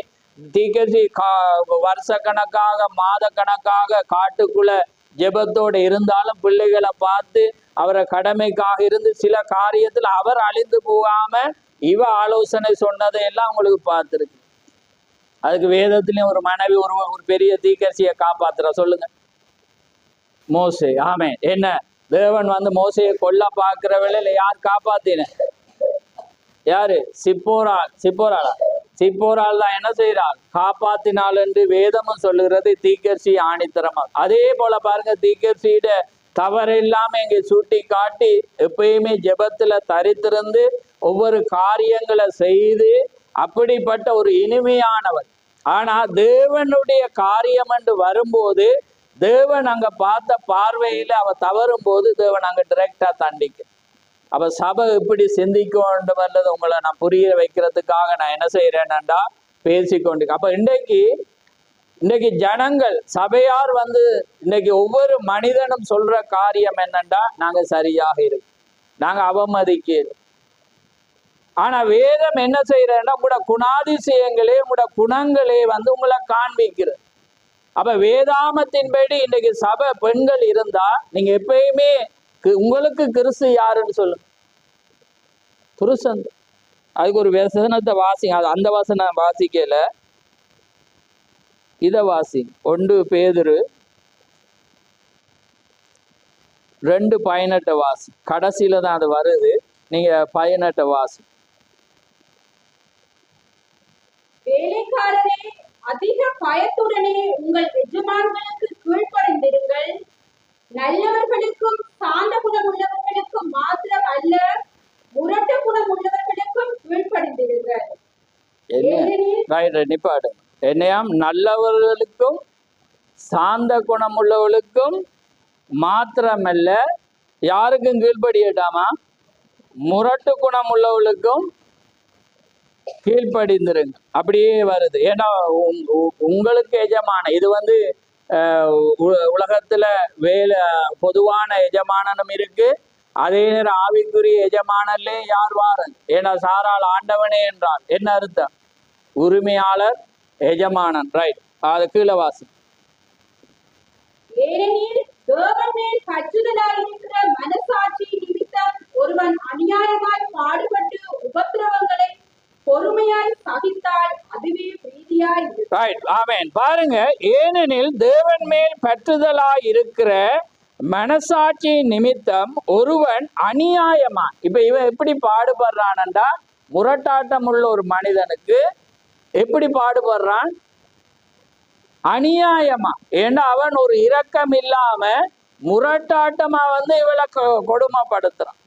தீக்கரிசி வருஷ கணக்காக மாத கணக்காக காட்டுக்குள்ள ஜெபத்தோடு இருந்தாலும் பிள்ளைகளை பார்த்து அவரை கடமைக்காக இருந்து சில காரியத்துல அவர் அழிந்து போகாம இவ ஆலோசனை சொன்னதை எல்லாம் உங்களுக்கு பார்த்துருக்கு. அதுக்கு வேதத்திலையும் ஒரு மனைவி ஒரு பெரிய தீக்கரிசியை காப்பாத்துற சொல்லுங்க, மோசே. ஆமே. என்ன தேவன் மோசையை கொல்ல பார்க்கிற வேளையில யார் காப்பாத்தின? யாரு? சிப்போரால் தான் என்ன செய்யறாள்? காப்பாத்தினாள் என்று வேதமும் சொல்லுகிறது. தீக்கரிசி ஆணித்தரமா. அதே போல பாருங்க, தீக்கரிசியிட தவறில்லாம இங்கே சுட்டி காட்டி எப்பயுமே ஜெபத்துல தரித்திருந்து ஒவ்வொரு காரியங்களை செய்து அப்படிப்பட்ட ஒரு இனிமையானவர். ஆனா தேவனுடைய காரியம் என்று வரும்போது தேவன் அங்க பார்த்த பார்வையில அவ தவறும் போது தேவன் அங்க டிரெக்டா தண்டிக்க. அப்ப சபை எப்படி சிந்திக்க வேண்டும் அல்லது உங்களை நான் புரிய வைக்கிறதுக்காக நான் என்ன செய்யறேன்டா பேசிக்கொண்டு. அப்ப இன்னைக்கு ஜனங்கள் சபையார் வந்து இன்னைக்கு ஒவ்வொரு மனிதனும் சொல்ற காரியம் என்னண்டா, நாங்க சரியாக இருக்கு, நாங்க அவமதிக்க. ஆனா வேதம் என்ன செய்யறேன்னா உங்களோட குணாதிசயங்களே உங்களோட குணங்களே வந்து உங்களை காண்பிக்கிறது. அப்ப வேதாமத்தின்படி இன்னைக்கு சபை பெண்கள் இருந்தா நீங்க எப்பயுமே உங்களுக்கு கிறிஸ்து யாருன்னு சொல்லுங்க, புருஷன். அதுக்கு ஒரு வசனத்தை வாசிங்க, அந்த வசனம் வாசிக்கல, இத வாசி. 1 பேதுரு 2:18 வாசி. கடைசியில தான் அது வருது, நீங்க 18 வாசி. வேலைக்காரரே, அதிக பயத்துடனே உங்கள் எஜமான்களுக்கு கீழ்ப்படிந்திருங்கள். நல்லவர்களுக்கும் சாந்த குணமுள்ளவர்களுக்கும் மாத்திரம் அல்ல, முரட்டு குணமுள்ளவர்களுக்கும் கீழ்ப்படிந்திருங்கள். நிப்பாடு. என்னையாம்? நல்லவர்களுக்கும் சாந்த குணமுள்ளவர்களுக்கும் மாத்திரமல்ல, யாருக்கும் கீழ்ப்படியட்டாமா? முரட்டு குணமுள்ளவர்களுக்கும் கீழ்ப்படிந்திருங்க. அப்படியே வருது. ஏன்னா உங்களுக்கு எஜமான இது வந்து உலகத்துல பொதுவான எஜமானனும் இருக்கு, அதே நேரம் ஆவிக்குரிய எஜமானல்லே யார் வாரது? ஏன்னா சாரால் ஆண்டவனே என்றால் என்ன அர்த்தம்? உரிமையாளர், எஜமானன். ரைட், அது கீழே வாசி. மனசாட்சி நிமித்தம் ஒருவன் அநியாயமாய் பாடுபட்டு உபத்திரவங்களை பொறுமையாய் சகித்தால் அதுவே பிரீதியாய் இருக்கும். ரைட், ஆமென். பாருங்க, ஏனெனில் தேவன் மேல் பற்றுதலாய் இருக்கிற மனசாட்சி நிமித்தம் ஒருவன் அநியாயமா. இப்ப இவன் எப்படி பாடுபடுறான்டா, முரட்டாட்டம் உள்ள ஒரு மனிதனுக்கு எப்படி பாடுபடுறான்? அநியாயமா. ஏன்னா அவன் ஒரு இரக்கம் இல்லாம முரட்டாட்டமா வந்து இவளை கொடுமைப்படுத்துறான்.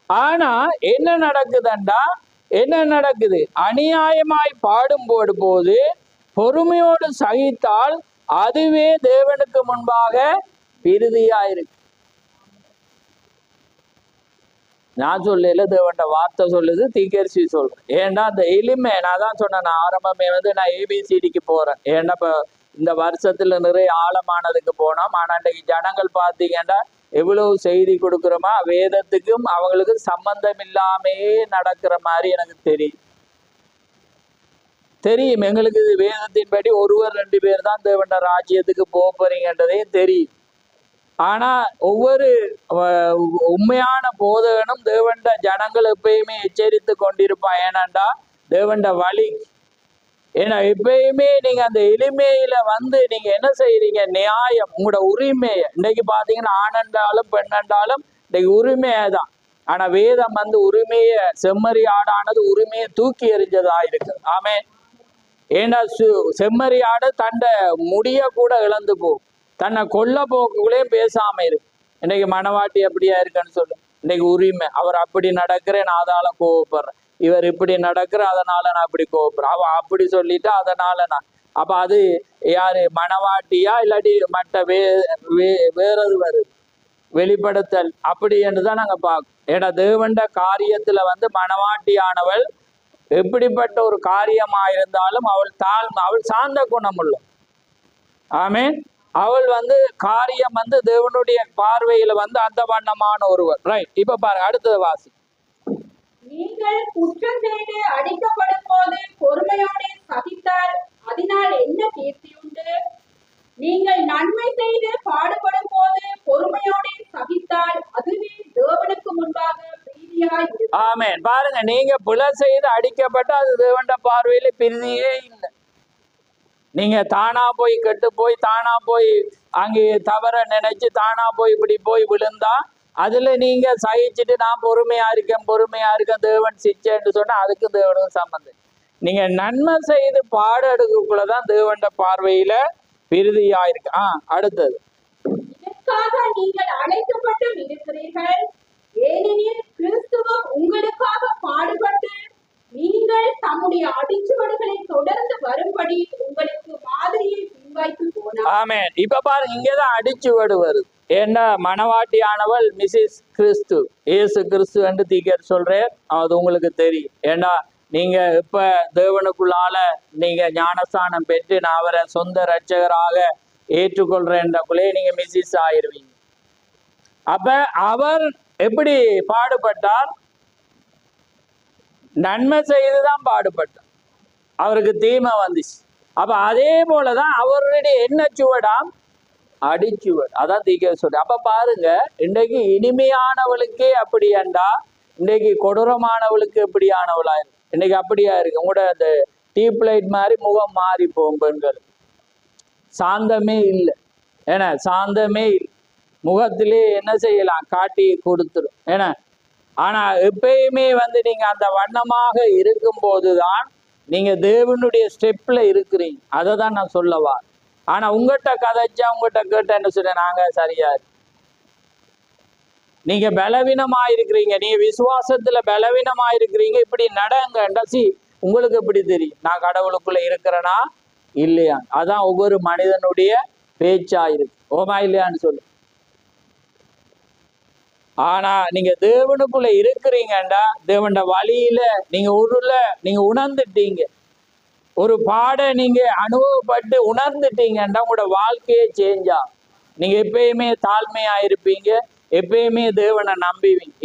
ஆனா என்ன நடக்குது? அநியாயமாய் பாடும்போது போது பொறுமையோடு சகித்தால் அதுவே தேவனுக்கு முன்பாக பிரீதியாயிருக்கு. நான் சொல்லல, தேவன்ட வார்த்தை சொல்லுது, தீக்கரிசி சொல்றேன். ஏன்னா அந்த எளிமை, நான் தான் சொன்னேன், நான் ஆரம்பமே வந்து நான் ABCDக்கு போறேன். ஏன்னா இப்ப இந்த வருஷத்துல நிறைய ஆழமானதுக்கு போனோம். ஆனா இன்றைக்கு ஜனங்கள் பார்த்தீங்கன்னா எவ்வளவு செய்தி கொடுக்குறோமா, வேதத்துக்கும் அவங்களுக்கும் சம்பந்தம் இல்லாமையே நடக்கிற மாதிரி எனக்கு தெரியும். எங்களுக்கு வேதத்தின்படி 1-2 பேர் தான் தேவன்ட ராஜ்யத்துக்கு போறீங்கன்றதே தெரியும். ஆனா ஒவ்வொரு உண்மையான போதகனும் தேவன்ட ஜனங்கள் எப்பயுமே எச்சரித்து கொண்டிருப்பான். ஏன்னாண்டா தேவன்ட வழி. ஏன்னா எப்பயுமே நீங்க அந்த எளிமையில வந்து நீங்க என்ன செய்யறீங்க? நியாயம், உங்களோட உரிமையை. இன்னைக்கு பாத்தீங்கன்னா ஆணண்டாலும் பெண்ணண்டாலும் இன்னைக்கு உரிமையதான். ஆனா வேதம் வந்து உரிமையை, செம்மறி ஆடானது உரிமையை தூக்கி எறிஞ்சதா இருக்கு. ஆமே. ஏன்னா செம்மறி ஆடு தன்னை முடிய கூட இழந்து போகும், தன்னை கொல்ல போக்குள்ளேயும் பேசாம இருக்கு. இன்னைக்கு மனவாட்டி அப்படியா இருக்குன்னு சொல்லு. இன்னைக்கு உரிமை, அவர் அப்படி நடக்கிறேன் அதால கோவப்படுறேன், இவர் இப்படி நடக்கிற அதனால நான் அப்படி கோவப்படுறேன், அவ அப்படி சொல்லிட்டு அதனால நான். அப்ப அது யாரு? மனவாட்டியா இல்லாட்டி மற்ற வேறது வருது வெளிப்படுத்தல் அப்படி என்றுதான் நாங்க பார்க்கணும். ஏன்னா தேவண்ட காரியத்துல வந்து மனவாட்டியானவள் எப்படிப்பட்ட ஒரு காரியமா இருந்தாலும் அவள் சார்ந்த குணம் உள்ள. ஆமீன். அவள் வந்து காரியம் வந்து தேவனுடைய பார்வையில வந்து அந்த வண்ணமான ஒருவர். ரைட், இப்ப பாருங்க, அடுத்தது வாசி. நீங்கள் குற்றம் செய்து அடிக்கப்படும் போது பொறுமையோடு சகித்தால் அதனால் என்ன கீர்த்தி உண்டு? நீங்கள் நன்மை செய்து பாடுபடும் போது பொறுமையோடு சகித்தால் அதுவே தேவனுக்கு முன்பாக பிரீதியாய் இருக்கும். ஆமென். பாருங்க, நீங்க பிழை செய்து அடிக்கப்பட்ட அது தேவனுடைய பார்வையில பிரீதியே இல்லை. நீங்க தானா போய் கெட்டு போய் தானா போய் அங்கே தவற நினைச்சு தானா போய் இப்படி போய் விழுந்தா அதுல நீங்க சகிச்சுட்டு நான் பொறுமையா இருக்கேன் தேவன் சிச்சேன்னு சொன்னா அதுக்கு தேவனுக்கு சம்பந்தம். நீங்க நன்மை செய்து பாடெடுக்கக்குள்ளதான் தேவண்ட பார்வையில பிரீதியா இருக்கு. அடுத்தது, இதற்காக நீங்கள் அழைக்கப்பட்டு இருக்கிறீர்கள், ஏனெனில் கிறிஸ்துவும் உங்களுக்காக பாடுபட்டு நீங்கள் தம்முடைய அடிச்சுவடுகளை தொடர்ந்து வரும்படி உங்களுக்கு மாதிரியை பின்வைத்து போனார். ஆமென். இப்ப பாருங்க, இங்கதான் அடிச்சுவடு வருது. ஏன்னா மணவாட்டியானவள் மிஸ்ஸஸ் கிறிஸ்து, இயேசு கிறிஸ்து என்று தீக்கர் சொல்றேன். அது உங்களுக்கு தெரியும். ஏன்னா நீங்க இப்ப தேவனுக்குள்ளால நீங்க ஞானஸ்தானம் பெற்று நான் அவரை சொந்த இரட்சகராக ஏற்றுக்கொள்றேன்றக்குள்ளே நீங்க மிஸ்ஸஸ் ஆயிருவீங்க. அப்ப அவர் எப்படி பாடுபட்டார்? நன்மை செய்துதான் பாடுபட்டார், அவருக்கு தீமை வந்துச்சு. அப்ப அதே போலதான் அவருடைய என்ன சுவடாம்? அடிச்சுவடு. அதான் தீக்க சொல்ற. அப்ப பாருங்க, இன்றைக்கு இனிமையானவளுக்கே அப்படி ஏண்டா இன்றைக்கு கொடூரமானவளுக்கு எப்படியானவளா இருக்கு? இன்னைக்கு அப்படியா இருக்கு. உங்களோட அந்த டீப் லைட் மாதிரி முகம் மாறி போகும். பெண்கள் சாந்தமே இல்லை. ஏன்னா சாந்தமே இல்லை. முகத்திலே என்ன செய்யலாம்? காட்டி கொடுத்துரும். ஏன்னா ஆனா எப்பயுமே நீங்க அந்த வண்ணமாக இருக்கும் போதுதான் நீங்க தேவனுடைய ஸ்டெப்ல இருக்கிறீங்க. அதை தான் நான் சொல்லவா. ஆனா உங்ககிட்ட கதைச்சா உங்ககிட்ட கேட்ட என்ன சொல்ல, நாங்க சரியா நீங்க பலவீனமா இருக்கிறீங்க, நீங்க விசுவாசத்துல பலவீனமா இருக்கிறீங்க, இப்படி நடங்கண்டா உங்களுக்கு எப்படி தெரியும் நான் கடவுளுக்குள்ள இருக்கிறேனா இல்லையா? அதான் ஒவ்வொரு மனிதனுடைய பேச்சா இருக்கு. ஓமா இல்லையான்னு சொல்லு. ஆனா நீங்க தேவனுக்குள்ள இருக்கிறீங்கண்டா தேவனோட வழியில நீங்க உணர்ந்துட்டீங்க, ஒரு பாட நீங்க அனுபவப்பட்டு உணர்ந்துட்டீங்கன்னா உங்களோட வாழ்க்கையே சேஞ்சா. நீங்க எப்பயுமே தாழ்மையா இருப்பீங்க, எப்பயுமே தேவனை நம்புவீங்க.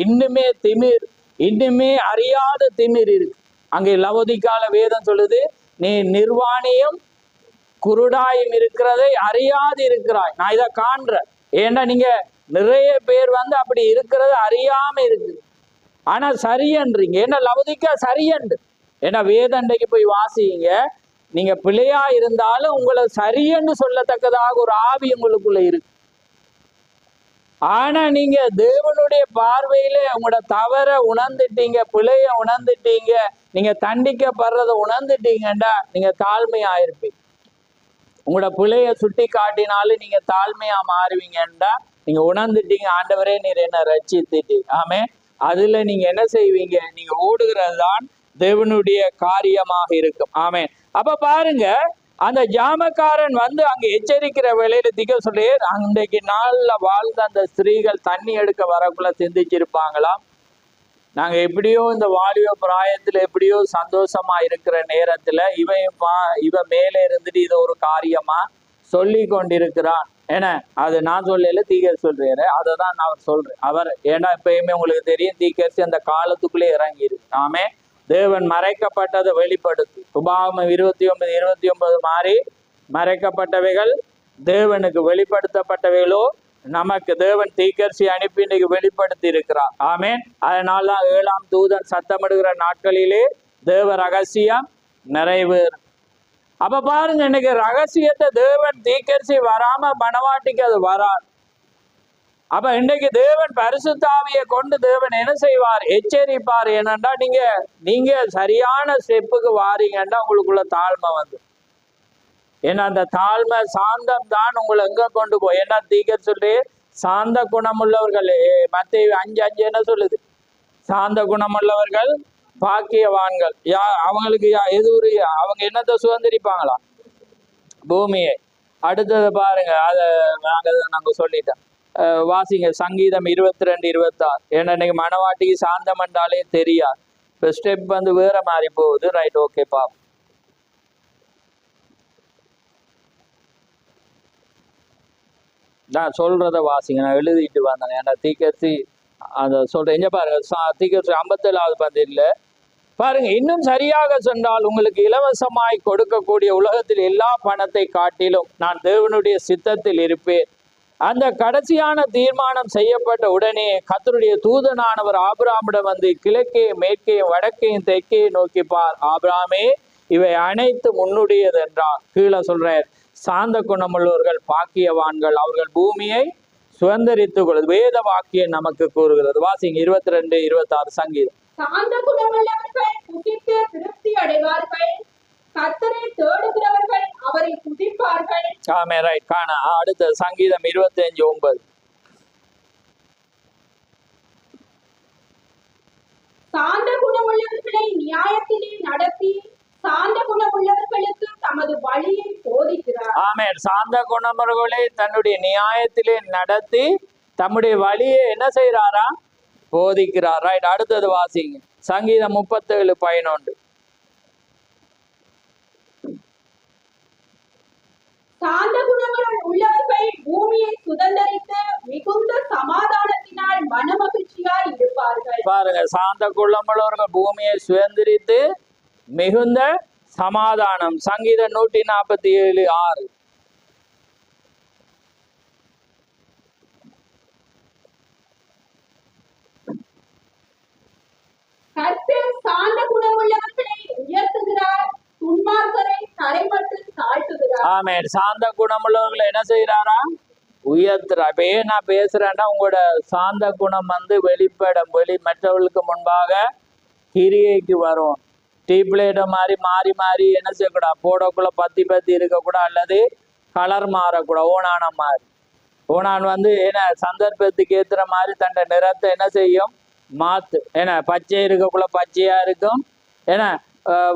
இன்னுமே அறியாத திமிர் இருக்கு. அங்கே லவோதிக்கால வேதம் சொல்லுது, நீ நிர்வாணியும் குருடாயும் இருக்கிறதை அறியாது இருக்கிறாய். நான் இதை காண்றேன். ஏன்னா நீங்க நிறைய பேர் அப்படி இருக்கிறது அறியாம இருக்குது. ஆனா சரியன்றீங்க. ஏன்னா லவோதிக்கா சரியன்று. ஏன்னா வேதண்டைக்கு போய் வாசிங்க, நீங்க பிள்ளையா இருந்தாலும் உங்களை சரியன்னு சொல்லத்தக்கதாக ஒரு ஆவி உங்களுக்குள்ள இருக்கு. ஆனா நீங்க தேவனுடைய பார்வையில உங்களோட தவற உணர்ந்துட்டீங்க, பிழைய உணர்ந்துட்டீங்க, நீங்க தண்டிக்கப்படுறத உணர்ந்துட்டீங்கண்டா நீங்க தாழ்மையா இருப்பீங்க. உங்களோட பிழைய சுட்டி காட்டினாலும் நீங்க தாழ்மையா மாறுவீங்கண்டா நீங்க உணர்ந்துட்டீங்க, ஆண்டவரே நீர் என்ன ரட்சித்துட்டீங்க. ஆமே. அதுல நீங்க என்ன செய்வீங்க? நீங்க ஓடுகிறது தான் தேவனுடைய காரியமாக இருக்கும். ஆமே. அப்ப பாருங்க, அந்த ஜாமக்காரன் அங்க எச்சரிக்கிற வேலையில திக சொல்லி அன்றைக்கு நாள்ல வாழ்ந்த அந்த ஸ்திரீகள் தண்ணி எடுக்க வரக்குள்ள சிந்திச்சிருப்பாங்களாம், நாங்க எப்படியோ இந்த வாலிப பிராயத்துல எப்படியோ சந்தோஷமா இருக்கிற நேரத்துல இவன் மேலே இருந்துட்டு இதை ஒரு காரியமா சொல்லி கொண்டிருக்கிறான். ஏன்னா அது நான் சொல்லல, தீகர் சொல்றாரு. அதை தான் நான் சொல்றேன். அவர் ஏன்னா எப்பயுமே உங்களுக்கு தெரியும், தீகர்ச்சி அந்த காலத்துக்குள்ளே இறங்கி இருக்கு. ஆமே. தேவன் மறைக்கப்பட்டதை வெளிப்படுத்து. உபாகமம் 29:29 மாதிரி மறைக்கப்பட்டவைகள் தேவனுக்கு வெளிப்படுத்தப்பட்டவைகளோ நமக்கு தேவன் தீக்கர்ச்சி அனுப்பி இன்னைக்கு வெளிப்படுத்தி இருக்கிறார். ஆமேன். அதனால்தான் 7ஆம் தூதன் சத்தமிடுகிற நாட்களிலே தேவ ரகசியம் நிறைவேறு. அப்ப பாருங்க, இன்னைக்கு ரகசியத்தை தேவன் தீக்கர்ச்சி வராம மணவாட்டிக்கு அது வராது. அப்ப இன்னைக்கு தேவன் பரிசுத்தாவியை கொண்டு தேவன் என்ன செய்வார்? எச்சரிப்பார். என்னண்டா நீங்க சரியான ஸ்டெப்புக்கு வாரீங்கன்னா உங்களுக்குள்ள தாழ்மை ஏன்னா அந்த தாழ்மை சாந்தம் தான் உங்களை எங்க கொண்டு போய். என்ன தீக்கர் சொல்லி சாந்த குணமுள்ளவர்கள், மத்தேயு 5:5 என்ன சொல்லுது? சாந்த குணமுள்ளவர்கள் பாக்கியவான்கள். அவங்களுக்கு அவங்க என்னத்தை சுதந்திரிப்பாங்களா? பூமியை. அடுத்தது பாருங்க, அதை நாங்க சொல்லிட்டோம். வாசிங்க சங்கீதம் 22:26. ஏன்னா இன்னைக்கு மணவாட்டிக்கு சாந்தம் என்றாலே தெரியாது. இப்போ ஸ்டெப் வேற மாதிரி போகுது. ரைட், ஓகே பா. நான் சொல்றத வாசிங்க, நான் எழுதிட்டு வந்தேன். ஏன்னா தீக்கர்த்தி அந்த சொல்றேன். எங்க பாருங்க, தீக்கர்த்தி 57வது பந்தியில் பாருங்க, இன்னும் சரியாக சொன்னால் உங்களுக்கு இலவசமாய் கொடுக்கக்கூடிய உலகத்தில் எல்லா பணத்தை காட்டிலும் நான் தேவனுடைய சித்தத்தில் இருப்பேன். அந்த கடைசியான தீர்மானம் செய்யப்பட்ட உடனே கர்த்தருடைய தூதனானவர் ஆபிரகாமிடம் கிழக்கையும் மேற்கையும் வடக்கையும் தெற்கையும் நோக்கி பார், ஆபிரகாமே இவை அனைத்து முன்னுடையது என்றார். கீழே சொல்றார், சாந்த குணமுள்ளவர்கள் பாக்கியவான்கள், அவர்கள் பூமியை சுதந்திரித்துக் கொள்வது வேத வாக்கியம் நமக்கு கூறுகிறது. வாசிங்க 22:26 சங்கீதம். சாந்த குணமுள்ளவர்கள் புசித்து திருப்தி அடைவார்கள், கர்த்தரை தேடுகிறவர்கள் அவரை துதிப்பார்கள். ஆமே, ரைட். காண அடுத்த சங்கீதம் 25:9. சாந்த குணமுள்ளவர்களை நியாயத்திலே நடத்தி சாந்த குணமுள்ளவர்களுக்கு தமது வழியை போதிக்கிறார். ஆமே. ஆமென். சாந்த குணமுள்ளவர்களை தன்னுடைய நியாயத்திலே நடத்தி தம்முடைய வழியை என்ன செய்யறாரா? போதிக்கிறார். ரைட், அடுத்தது வாசிங்க. சங்கீதம் 37:11. சாந்த குணங்கள் உள்ளவர்கள் பூமியை சுதந்தரித்து மிகுந்த சமாதானத்தினால் மனமகிழ்ச்சியாய் இருப்பார்கள். பாருங்க, சாந்த குணமுள்ளவர்கள் பூமியை சுதந்திரித்து மிகுந்த சமாதானம். சங்கீதம் 147:6. கர்த்தர் சாந்த குணமுள்ளவர்களை உயர்த்துகிறார், துன்மார்க்கரை தரைமட்டம் தாழ்த்துகிறார். ஆமென். சாந்த குணமுள்ளவர்களை என்ன செய்யறாரா? உயர்த்துறா. இப்ப ஏன் நான் பேசுறேன்னா, உங்களோட சாந்த குணம் வெளிப்படும். மற்றவர்களுக்கு முன்பாக கிரியைக்கு வரும். டீப்ளேட்டை மாதிரி மாறி மாறி என்ன செய்யக்கூடாது? போடக்குள்ள பத்தி இருக்கக்கூடாது, அல்லது கலர் மாறக்கூடாது. ஓணான மாதிரி. ஓணான் என்ன சந்தர்ப்பத்துக்கு ஏத்துற மாதிரி தன்னை நிறத்தை என்ன செய்யும்? மாத்து. பச்சை இருக்கக்குள்ள பச்சையா இருக்கும்.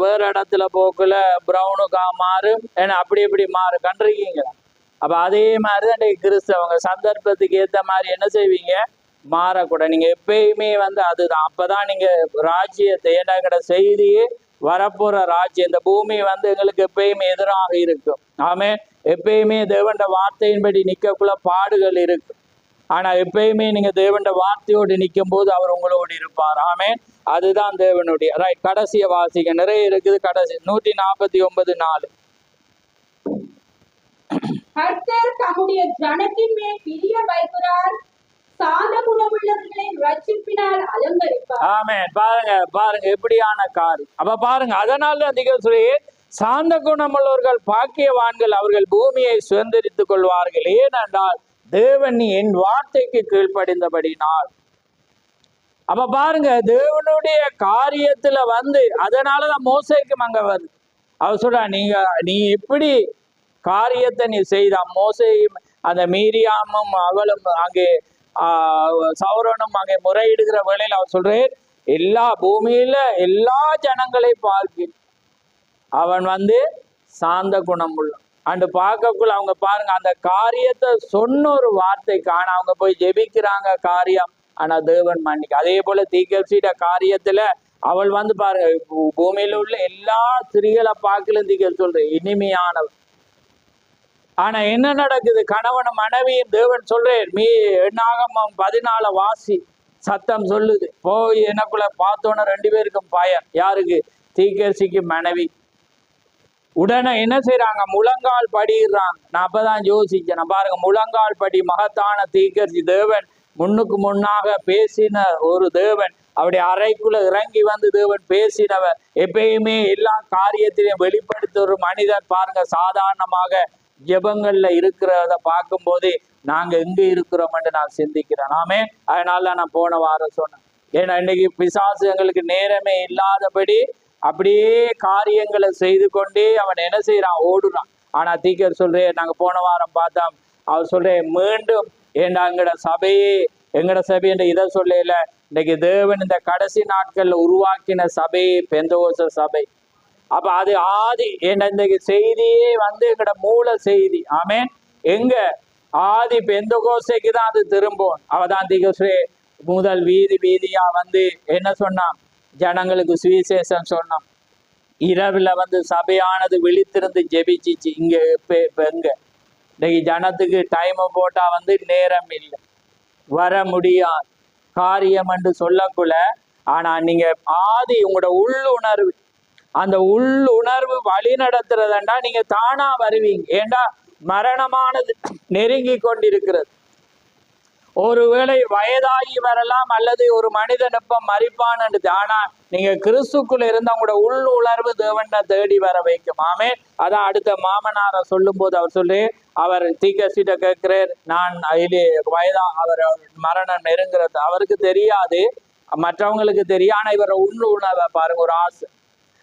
வேற இடத்துல போக்குல ப்ரௌனுக்கா மாறும். அப்படி இப்படி மாறும். கண்டிருக்கீங்களா? அப்ப அதே மாதிரிதான் கிறிஸ்தவங்க சந்தர்ப்பத்துக்கு ஏத்த மாதிரி என்ன செய்வீங்க? மாறக்கூடாது. நீங்க எப்பயுமே அதுதான். அப்பதான் நீங்க ராஜ்யத்தை எங்கட செய்தியே வரப்போற ராஜ்யம். இந்த பூமி எங்களுக்கு எப்பயுமே எதிராக இருக்கும். ஆமே. எப்பயுமே தேவண்ட வார்த்தையின்படி நிக்கக்குள்ள பாடுகள் இருக்கு. ஆனா எப்பயுமே நீங்க தேவண்ட வார்த்தையோடு நிற்கும் போது அவர் உங்களோடு இருப்பார். ஆமே. அதுதான் தேவனுடைய. ரைட், கடைசிய வாசிக்க நிறைய இருக்குது. கடைசி 149:4. கர்த்தர் தம்முடைய ஜனத்தின் மேல் பிரியம் வைக்கிறார், சாந்த குணமுள்ளவர்களை ரட்சிப்பினால் அலங்கரிப்பார். ஆமென். பாருங்க எப்படியான காரியம். அப்ப பாருங்க, அதனால சொல்லி சாந்த குணமுள்ளவர்கள் பாக்கியவான்கள், அவர்கள் பூமியை சுதந்திரித்துக் கொள்வார்கள். ஏனென்றால் தேவன் என் வார்த்தைக்கு கீழ்ப்படிந்தபடினால். அப்ப பாருங்க, தேவனுடைய காரியத்துல அதனாலதான் மோசேக்கும் அங்க வருது. அவர் சொல்ற, நீ எப்படி காரியத்தை நீ செய்த? மோசேயும் அந்த மீரியாமும் அவளும் அங்கே சௌரனும் அங்கே முறையிடுகிற வேளையில் அவர் சொல்றேன், எல்லா பூமியில எல்லா ஜனங்களை பார்க்க அவன் சாந்த குணம் உள்ள அண்டு பார்க்கக்குள்ள அவங்க பாருங்க அந்த காரியத்தை சொன்ன ஒரு வார்த்தைக்கு. ஆனா அவங்க போய் ஜெபிக்கிறாங்க காரியம், ஆனா தேவன் மன்னிக்க. அதே போல தீக்கர்சிட காரியத்துல அவள் பாருங்க, பூமியில உள்ள எல்லா ஸ்திரீகளை பார்க்கலும் தீக்கர் சொல்ற இனிமையானவள். ஆனா என்ன நடக்குது? கணவன் மனைவியும் தேவன் சொல்றேன், எண்ணாகமம் 14 வாசி சத்தம் சொல்லுது. போய் எனக்குள்ள பார்த்தோன்னா 2 பேருக்கும் பயம். யாருக்கு? தீக்கர்சிக்கு மனைவி. உடனே என்ன செய்யறாங்க? முழங்கால் படிடுறாங்க. நான் அப்பதான் யோசிச்சேன். பாருங்க, முழங்கால் படி மகத்தான தீக்கர்சி தேவன் முன்னுக்கு முன்னாக பேசின ஒரு தேவன். அவருடைய அறைக்குள்ள இறங்கி தேவன் பேசினவர். எப்பயுமே எல்லா காரியத்திலையும் வெளிப்படுத்த ஒரு மனிதன். பாருங்க, சாதாரணமாக ஜெபங்கள்ல இருக்கிறத பார்க்கும் போதே நாங்க எங்க இருக்கிறோம்னு நான் சிந்திக்கிறேன். நாமே அதனால நான் போன வாரம் சொன்னேன். ஏன்னா இன்னைக்கு பிசாசு எங்களுக்கு நேரமே இல்லாதபடி அப்படியே காரியங்களை செய்து கொண்டே அவன் என்ன செய்யறான்? ஓடுறான். ஆனா தீக்கர் சொல்றேன், நாங்க போன வாரம் பார்த்தோம். அவர் சொல்றேன், மீண்டும் ஏண்டா எங்கட சபை என்ற இதை சொல்லல. இன்னைக்கு தேவன் இந்த கடைசி நாட்கள்ல உருவாக்கின சபை பெந்தகோஸ்தே சபை. அப்ப அது ஆதி இன்னைக்கு செய்தியே எங்கட மூல செய்தி. ஆமென். எங்க ஆதி பெந்தகோஸ்தேக்கு தான் அது திரும்பும். அவதான் தீக்கர் முதல் வீதியா என்ன சொன்னான்? ஜனங்களுக்கு சுவிசேஷம் சொன்னோம். இரவுல சபையானது விழித்திருந்து ஜெபிச்சிச்சு. இங்க எங்க இன்னைக்கு ஜனத்துக்கு டைம் போட்டா நேரம் இல்லை, வர முடியாது காரியம் என்று சொல்லக்குள்ள. ஆனா நீங்க ஆதி உங்களோட உள்ளுணர்வு, அந்த உள்ளுணர்வு வழி நடத்துறதுண்டா நீங்க தானா வருவீங்க. ஏண்டா மரணமானது நெருங்கி கொண்டிருக்கிறது. ஒருவேளை வயதாகி வரலாம், அல்லது ஒரு மனிதன் எப்ப மறிப்பான்னு. ஆனா நீங்க கிறிஸ்துக்குள்ள இருந்த உங்களோட உள் உணர்வு தேவனை தேடி வர வைக்கும். ஆமே. அதான் அடுத்த மாமனாரை சொல்லும் போது அவர் அவர் தீக்கர்சிட்ட கேட்கிறார், நான் அவர் மரணம் நெருங்கிறது அவருக்கு தெரியாது, மற்றவங்களுக்கு தெரியும். ஆனா இவரை உள் உணர்வை பாருங்க, ஒரு ஆசை.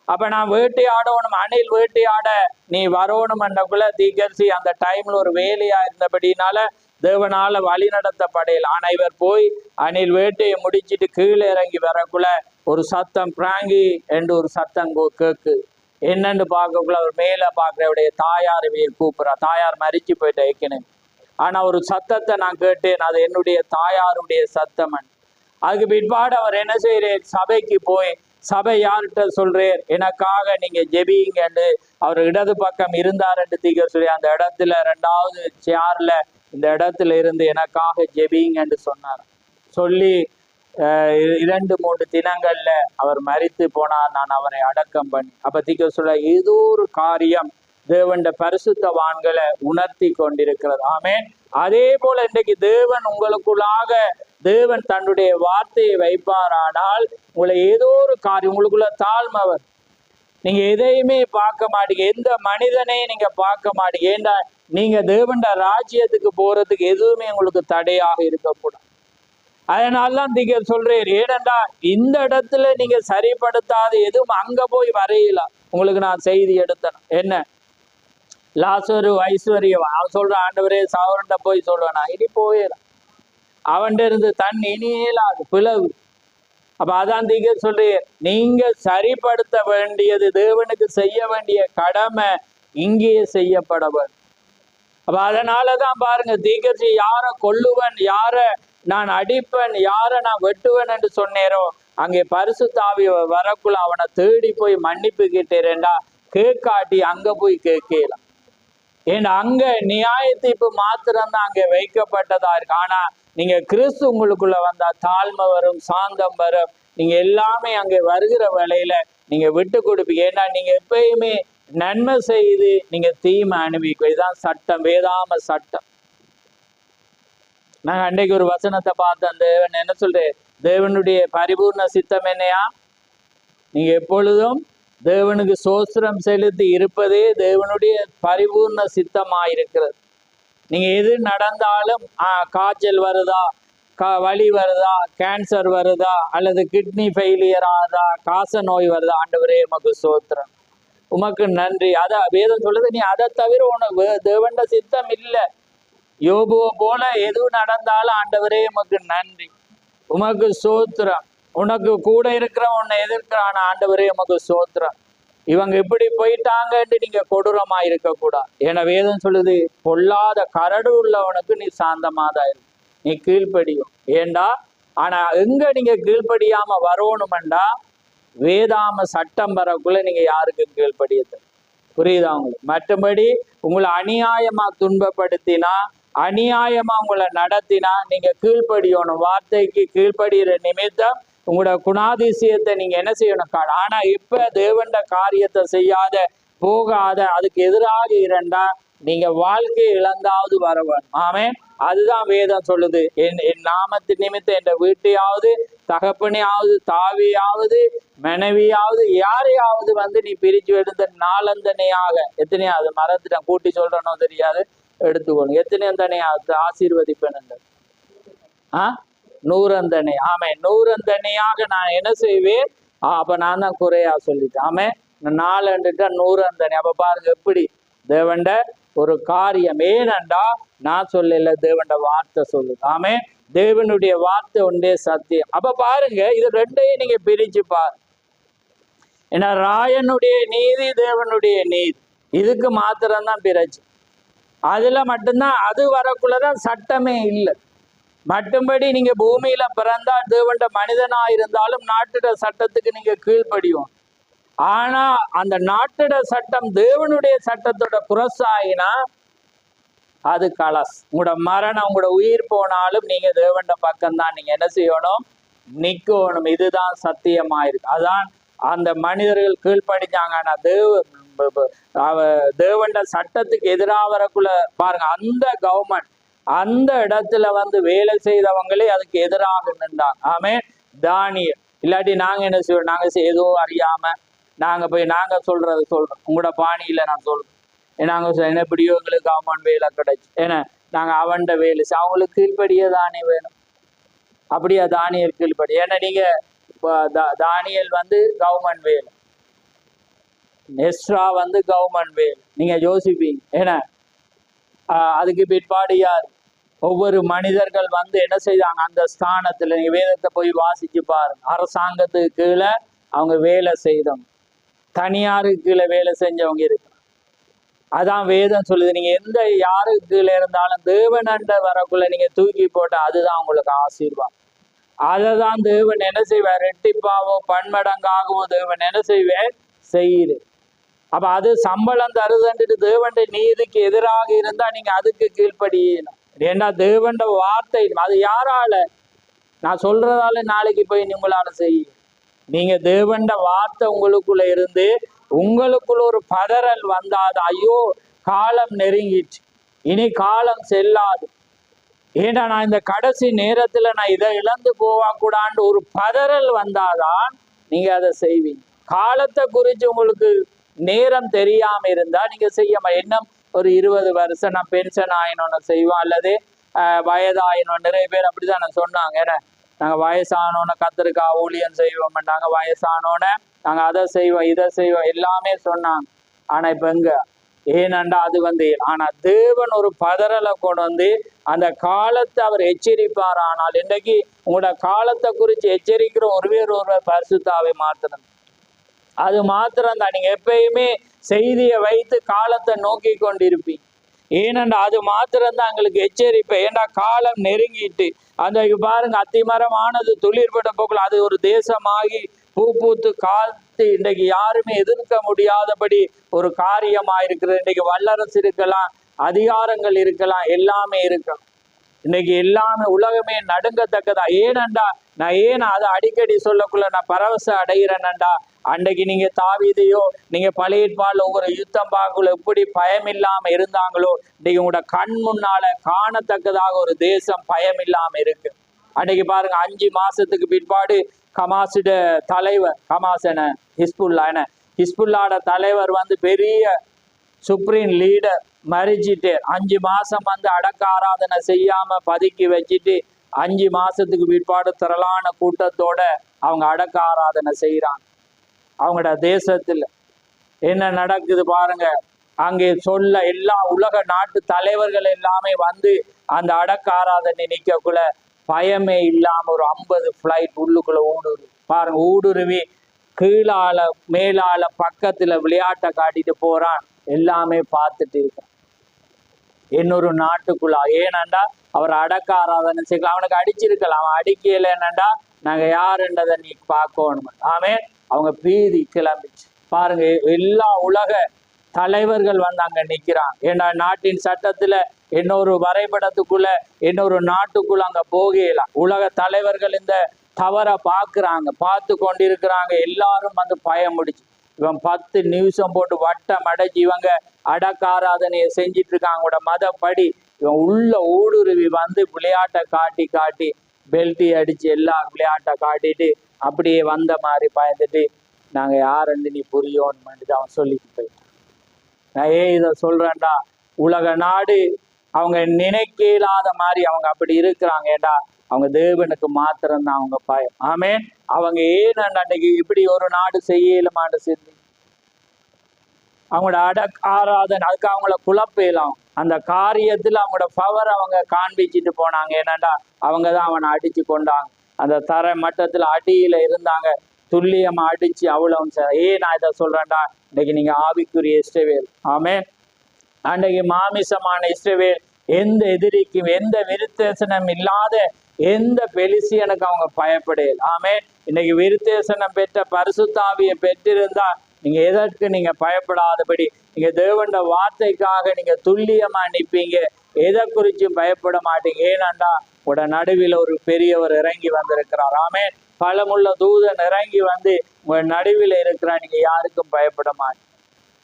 அப்ப நான் வேட்டையாடணும், அணில் வேட்டையாட நீ வரணும் என்றக்குள்ள தீக்கர்சி அந்த டைம்ல ஒரு வேலையா இருந்தபடினால தேவனால வழி நடத்தப்படையில். ஆனா இவர் போய் அணில் வேட்டையை முடிச்சிட்டு கீழே இறங்கி வரக்குள்ள ஒரு சத்தம், பிராங்கி என்று ஒரு சத்தம் கேக்கு. என்னன்னு பார்க்கக்குள்ள அவர் மேல பார்க்கிறவுடைய தாயாரவையை கூப்பிடுறா. தாயார் மரிச்சு போயிட்ட ஏற்கனவே. ஆனா ஒரு சத்தத்தை நான் கேட்டேன், அது என்னுடைய தாயாருடைய சத்தமன். அதுக்கு பிற்பாடு அவர் என்ன செய்யறார், சபைக்கு போய் சபை யார்கிட்ட சொல்றார், எனக்காக நீங்க ஜெபிங்கன்னு. அவர் இடது பக்கம் இருந்தாருன்னு தீர்க்க சொல்லி அந்த இடத்துல 2வது சேர்ல இந்த இடத்துல இருந்து எனக்காக ஜெபிங்கன்னு சொன்னார். சொல்லி 2-3 தினங்கள்ல அவர் மரித்து போனார். நான் அவரை அடக்கம் பண்ணி. அப்ப தீர்க்க சொல்ல ஏதோ ஒரு காரியம் தேவன் பரிசுத்தவான்களை உணர்த்தி கொண்டிருக்கிறது. ஆமென். அதே போல இன்றைக்கு தேவன் உங்களுக்குள்ளாக தேவன் தன்னுடைய வார்த்தையை வைப்பாரானால் உங்களை ஏதோ ஒரு காரியம் உங்களுக்குள்ள தாழ்மவர், நீங்க எதையுமே பார்க்க மாட்டீங்க, எந்த மனிதனையும் நீங்க பார்க்க மாட்டீங்க. ஏண்டா நீங்க தேவன் ராஜ்யத்துக்கு போறதுக்கு எதுவுமே உங்களுக்கு தடையாக இருக்கக்கூடாது. அதனாலதான் நீங்க சொல்றீர், ஏனென்றா இந்த இடத்துல நீங்க சரிப்படுத்தாத எதுவும் அங்க போய் வரையல. உங்களுக்கு நான் செய்தி எடுத்தேன். என்ன, லாசரு ஐஸ்வர்யம் அவன் சொல்ற, ஆண்டவரே சவரண்ட போய் சொல்லுவேன், இனி போயிடலாம், அவன்கிட்ட இருந்து தண்ணி இனியலாது பிளவு. அப்ப அதான் நீங்க சொல்றீங்க, நீங்க சரிப்படுத்த வேண்டியது, தேவனுக்கு செய்ய வேண்டிய கடமை இங்கேயே செய்யப்பட வேண்டும். அப்ப அதனாலதான் பாருங்க, தீர்க்கதரிசி யார கொல்லுவன், யார நான் அடிப்பேன், யார நான் வெட்டுவேன் என்று சொன்னேரோ அங்கே பரிசுத்த ஆவி வரக்குள்ள அவனை தேடி போய் மன்னிப்பு கேட்டேன்டா கேட்காட்டி அங்க போய் கேட்கலாம். ஏன்னா அங்க நியாய தீர்ப்பு மாத்திரம்தான் அங்க வைக்கப்பட்டதா இருக்கு. ஆனா நீங்க கிறிஸ்து உங்களுக்குள்ள வந்தா தாழ்மை வரும், சாந்தம் வரும். நீங்க எல்லாமே அங்கே வருகிற வேளையில நீங்க விட்டு கொடுப்பீங்க. ஏன்னா நீங்க எப்பயுமே நன்மை செய்து நீங்க தீமை அனுபவிக்கும். இதுதான் சட்டம், வேதாம சட்டம். நாங்க அன்றைக்கு ஒரு வசனத்தை பார்த்தோம். தேவன் என்ன சொல்றேன், தேவனுடைய பரிபூர்ண சித்தம் என்னையா, நீங்க எப்பொழுதும் தேவனுக்கு சோஸ்திரம் செலுத்தி இருப்பதே தேவனுடைய பரிபூர்ண சித்தமாயிருக்கிறது. நீங்க எது நடந்தாலும் காய்ச்சல் வருதா, வலி வருதா, கேன்சர் வருதா, அல்லது கிட்னி ஃபெயிலியர் ஆகுதா, காச நோய் வருதா, ஆண்டவரே உமக்கு சோத்திரம், உமக்கு நன்றி. அத வேதம் சொல்லுது, நீ அதை தவிர உனக்கு தேவண்ட சித்தம் இல்லை. யோபுவை போல எது நடந்தாலும் ஆண்டவரே உமக்கு நன்றி, உமக்கு சோத்திரம், உனக்கு கூட இருக்கிற உன்னை எதிர்க்கிறான் ஆண்டவரே உமக்கு சோத்திரம். இவங்க இப்படி போயிட்டாங்கன்னு நீங்க கொடூரமா இருக்கக்கூடாது. ஏன்னா வேதம் சொல்லுது, பொல்லாத கரடு உள்ளவனுக்கு நீ சாந்தமாதான் இருக்கு, நீ கீழ்ப்படியும். ஏண்டா ஆனா எங்க நீங்க கீழ்ப்படியாம வரணுமெண்டா வேதாம சட்டம் வரக்குள்ள நீங்க யாருக்கும் கீழ்ப்படியது. புரியுதா உங்களுக்கு? மற்றபடி உங்களை அநியாயமா துன்பப்படுத்தினா, அநியாயமா உங்களை நடத்தினா நீங்க கீழ்ப்படியணும். வார்த்தைக்கு கீழ்ப்படுகிற நிமித்தம் உங்களோட குணாதிசயத்தை நீங்க என்ன செய்யணும். ஆனா இப்ப தேவண்ட காரியத்தை செய்யாத போகாத அதுக்கு எதிராக இரண்டா நீங்க வாழ்க்கையை இழந்தாவது வரவன். ஆமென். அதுதான் வேதம் சொல்லுது. என் நாமத்து நிமித்தம் என் வீட்டையாவது, தகப்பனையாவது, தாவியாவது, மனைவியாவது, யாரையாவது வந்து நீ பிரிச்சு எடுத்த நாளந்தனையாக, எத்தனையாவது மரத்திட்ட கூட்டி சொல்றனோ தெரியாது, எடுத்துக்கணும். எத்தனையந்தனையாவது ஆசீர்வதிப்பேன். 100 ஆமே 100 நான் என்ன செய்வேன். அப்ப நான் தான் குறையா சொல்லிட்டேன். ஆமே 4 100. அப்ப பாருங்க எப்படி தேவண்ட ஒரு காரியம். ஏனண்டா நான் சொல்லல, தேவண்ட வார்த்தை சொல்லுது. ஆமே தேவனுடைய வார்த்தை ஒன்றே சத்தியம். அப்ப பாருங்க, இது ரெண்டையும் நீங்க பிரிச்சு பாரு. ஏன்னா ராயனுடைய நீதி, தேவனுடைய நீதி, இதுக்கு மாத்திரம்தான் பிரிச்சு. அதுல மட்டும்தான் அது வரக்குள்ளதான் சட்டமே இல்லை. மட்டும்படி நீங்க பூமியில பிறந்தா தேவண்ட மனிதனா இருந்தாலும் நாட்டிட சட்டத்துக்கு நீங்க கீழ்ப்படியும். ஆனா அந்த நாட்டிட சட்டம் தேவனுடைய சட்டத்தோட புரசாயினா அது கலஸ். உங்களோட மரணம், உங்களோட உயிர் போனாலும் நீங்க தேவண்ட பக்கம்தான் நீங்க என்ன செய்யணும், நிக்கணும். இதுதான் சத்தியமாயிருக்கு. அதான் அந்த மனிதர்கள் கீழ்ப்படிஞ்சாங்க. ஆனா தேவண்ட சட்டத்துக்கு எதிராக வரக்குள்ள பாருங்க, அந்த கவர்மெண்ட் அந்த இடத்துல வந்து வேலை செய்தவங்களே அதுக்கு எதிராக நின்றாங்க. ஆமே தானியல். இல்லாட்டி நாங்க என்ன செய்வோம், நாங்க எதுவும் அறியாம நாங்க போய் நாங்க சொல்றதை சொல்றோம். உங்களோட பாணியில நான் சொல்றேன். நாங்க என்ன எப்படியோ எங்களுக்கு கவர்மெண்ட் வேலை கிடைச்சு, ஏன்னா நாங்க அவன்கிட்ட வேலை அவங்களுக்கு கீழ்படியே தானே வேணும். அப்படியா தானியல் கீழ்படி? ஏன்னா நீங்க தானியல் வந்து கவர்மெண்ட் வேலை, எஸ்ரா வந்து கவர்மெண்ட் வேலை. நீங்க யோசிப்பீங்க. ஏன்னா அதுக்கு பிற்பாடு யார், ஒவ்வொரு மனிதர்கள் வந்து என்ன செய்தாங்க அந்த ஸ்தானத்துல. நீங்க வேதத்தை போய் வாசிச்சு பாருங்க. அரசாங்கத்துக்கு கீழே அவங்க வேலை செய்தோம். தனியாருக்கு கீழே வேலை செஞ்சவங்க இருக்கு. அதான் வேதம் சொல்லுது, நீங்க எந்த யாருக்கு கீழே இருந்தாலும் தேவனண்ட வரக்குள்ள நீங்க தூக்கி போட்ட அதுதான் உங்களுக்கு ஆசீர்வாதம். அதை தான் தேவன் என்ன செய்வார், ரெட்டிப்பாவோ பன்மடங்காகவோ தேவன் என்ன செய்வார் செய்யுது. அப்ப அது சம்பளம் தருதுன்ட்டு தேவண்ட நீதிக்கு எதிராக இருந்தா நீங்க அதுக்கு கீழ்ப்படியணும். ஏன்னா தேவண்ட வார்த்தை அது யாரால, நான் சொல்றதால நாளைக்கு போய் உங்களால செய்ய, நீங்க தேவண்ட வார்த்தை உங்களுக்குள்ள இருந்து உங்களுக்குள்ள ஒரு பதறல் வந்தாது, ஐயோ காலம் நெருங்கிட்டு இனி காலம் செல்லாது, ஏன்னா நான் இந்த கடைசி நேரத்துல நான் இதை இழந்து போகக்கூடான்னு ஒரு பதறல் வந்தாதான் நீங்க அதை செய்வீங்க. காலத்தை குறித்து உங்களுக்கு நேரம் தெரியாம இருந்தா நீங்க செய்ய இன்னும் ஒரு 20 வருஷம் நான் பென்ஷன் ஆயினோன்னு செய்வோம், அல்லது வயதாயினோம். நிறைய பேர் அப்படிதான் சொன்னாங்க, ஏன்னா நாங்க வயசானோன்னு கத்திரிக்கா ஊழியம் செய்வோம், நாங்க வயசானோன்னு நாங்க அதை செய்வோம் இதை செய்வோம் எல்லாமே சொன்னாங்க. ஆனா இப்ப எங்க, ஏனண்டா அது ஆனா தேவன் ஒரு பதறலை கொண்டு வந்து அந்த காலத்தை அவர் எச்சரிப்பார். ஆனால் இன்றைக்கு உங்களோட காலத்தை குறித்து எச்சரிக்கிற ஒருவர் பரிசுத்தாவை மாத்திரம், அது மாத்திரம் தான். நீங்க எப்பயுமே செய்தியை வைத்து காலத்தை நோக்கி கொண்டிருப்பீங்க. ஏனண்டா அது மாத்திரம்தான் எங்களுக்கு எச்சரிப்பை. ஏண்டா காலம் நெருங்கிட்டு அந்த பாருங்க அத்திமரம் ஆனது துளிர்பட போக்குள்ள அது ஒரு தேசமாகி பூ பூத்து காத்து இன்றைக்கு யாருமே எதிர்க்க முடியாதபடி ஒரு காரியமாயிருக்கிறது. இன்றைக்கு வல்லரசு இருக்கலாம், அதிகாரங்கள் இருக்கலாம், எல்லாமே இருக்கலாம். இன்னைக்கு எல்லாமே உலகமே நடுங்கத்தக்கதா. ஏனண்டா நான் ஏன் அதை அடிக்கடி சொல்லக்குள்ள நான் பரவசம் அடைகிறேன்டா, அன்றைக்கு நீங்க தாவீதையோ நீங்க பழைய ஏற்பாடுல ஒவ்வொரு யுத்தம் பார்க்கல எப்படி பயம் இல்லாம இருந்தாங்களோ, இன்னைக்கு உங்களோட கண் முன்னால காணத்தக்கதாக ஒரு தேசம் பயம் இல்லாம இருக்கு. அன்னைக்கு பாருங்க 5 மாசத்துக்கு பிற்பாடு ஹமாஸோட தலைவர், ஹமாஸன ஹிஸ்புல்லாட தலைவர் பெரிய சுப்ரீம் லீடர் மறிச்சிட்டு 5 மாசம் அடக்க ஆராதனை செய்யாம பதுக்கி வச்சுட்டு 5 மாசத்துக்கு பிற்பாடு திரளான கூட்டத்தோட அவங்க அடக்க ஆராதனை செய்யறாங்க. அவங்களோட தேசத்துல என்ன நடக்குது பாருங்க. அங்கே சொல்ல எல்லா உலக நாட்டு தலைவர்கள் எல்லாமே அந்த அடக்க ஆராதனை நிக்கக்குள்ள பயமே இல்லாம ஒரு 50 ஃபிளைட் உள்ளுக்குள்ள ஊடுருவி பாருங்க, ஊடுருவி கீழால மேலால பக்கத்துல விளையாட்டை காட்டிட்டு போறான். எல்லாமே பார்த்துட்டு இருக்கான் இன்னொரு நாட்டுக்குள்ள. ஏனண்டா அவர் அடக்க ஆராதனை செய்யலாம், அவனுக்கு அடிச்சிருக்கலாம், அவன் அடிக்கல. என்னண்டா நாங்க யாருன்றதை நீ பார்க்கணும். ஆமே அவங்க பீதி கிளம்பிச்சு பாருங்க. எல்லா உலக தலைவர்கள் அங்க நிக்கிறான். ஏன்னா நாட்டின் சட்டத்துல இன்னொரு வரைபடத்துக்குள்ள இன்னொரு நாட்டுக்குள்ள அங்க போகலாம். உலக தலைவர்கள் இந்த தவறை பார்த்து கொண்டிருக்கிறாங்க. எல்லாரும் பயம் முடிச்சு இவன் 10 நிமிஷம் போட்டு வட்டம் அடைச்சு இவங்க அடக்க ஆராதனையை செஞ்சிட்டு இருக்காங்க மதப்படி. இவன் உள்ள ஊடுருவி விளையாட்டை காட்டி பெல்ட்டி அடிச்சு எல்லா விளையாட்டை காட்டிட்டு அப்படியே வந்த மாதிரி பயந்துட்டு நாங்க யாருன்னு நீ புரியோன்னு அவன் சொல்லிட்டு போயிட்டான். நான் ஏன் இதை சொல்றேன்டா, உலக நாடு அவங்க நினைக்க இல்லாத மாதிரி அவங்க அப்படி இருக்கிறாங்க. ஏண்டா அவங்க தேவனுக்கு மாத்திரம்தான் அவங்க பயம். ஆமே அவங்க ஏன் அன்னைக்கு இப்படி ஒரு நாடு செய்யலுமான்னு சிந்தி அவங்களோட அடக்க ஆராதனை அதுக்கு அவங்கள குழப்பலாம். அந்த காரியத்துல அவங்களோட பவர் அவங்க காண்பிச்சுட்டு போனாங்க. என்னண்டா அவங்க தான் அவனை அடிச்சு கொண்டாங்க. அந்த தரை மட்டத்துல அடியில இருந்தாங்க, துல்லியமா அடிச்சு அவ்வளவு. நான் இதை சொல்றேன்டா, இன்னைக்கு நீங்க ஆவிக்குரிய இஸ்ரவேல். ஆமே அன்றைக்கு மாமிசமான இஸ்ரவேல் எந்த எதிரிக்கும் எந்த விருத்தேசனம் இல்லாத எந்த பெலிசியனுக்கு அவங்க பயப்படையல். ஆமே இன்னைக்கு விருத்தேசனம் பெற்ற பரிசுத்தாவியை பெற்றிருந்தா நீங்க எதற்கு நீங்க பயப்படாதபடி நீங்க தேவண்ட வார்த்தைக்காக நீங்க துல்லியமா நிற்பீங்க, எதை குறிச்சும் பயப்பட மாட்டீங்க. ஏனண்டா உட நடுவில் ஒரு பெரியவர் இறங்கி வந்திருக்கிறார். ஆமே பலமுள்ள தூதன் இறங்கி உங்க நடுவில் இருக்கிறார். நீங்க யாருக்கும் பயப்பட மாட்டீங்க.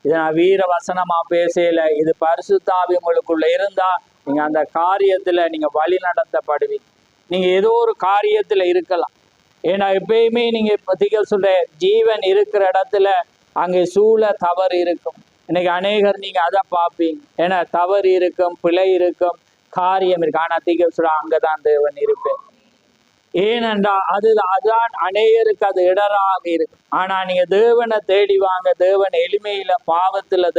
இதை நான் வீர வசனமா பேசல, இது பரிசுத்தாவி உங்களுக்குள்ள இருந்தா நீங்க அந்த காரியத்துல நீங்க வழி நடத்தப்படுவீங்க. நீங்க ஏதோ ஒரு காரியத்துல இருக்கலாம். ஏன்னா எப்பயுமே நீங்க இப்ப சொல்ற ஜீவன் இருக்கிற இடத்துல அங்கே சூழ தவறு இருக்கும். இன்னைக்கு அநேகர் நீங்க அதை பார்ப்பீங்க. ஏன்னா தவறு இருக்கும், பிழை இருக்கும், காரியம் இருக்கு. ஆனா சொல்ற அங்கதான் தேவன் இருப்பேன். ஏனென்றா அதான் அநேகருக்கு அது இடராக இருக்கு. ஆனா நீங்க தேவனை தேடி வாங்க. தேவன் எளிமையில பாவத்துல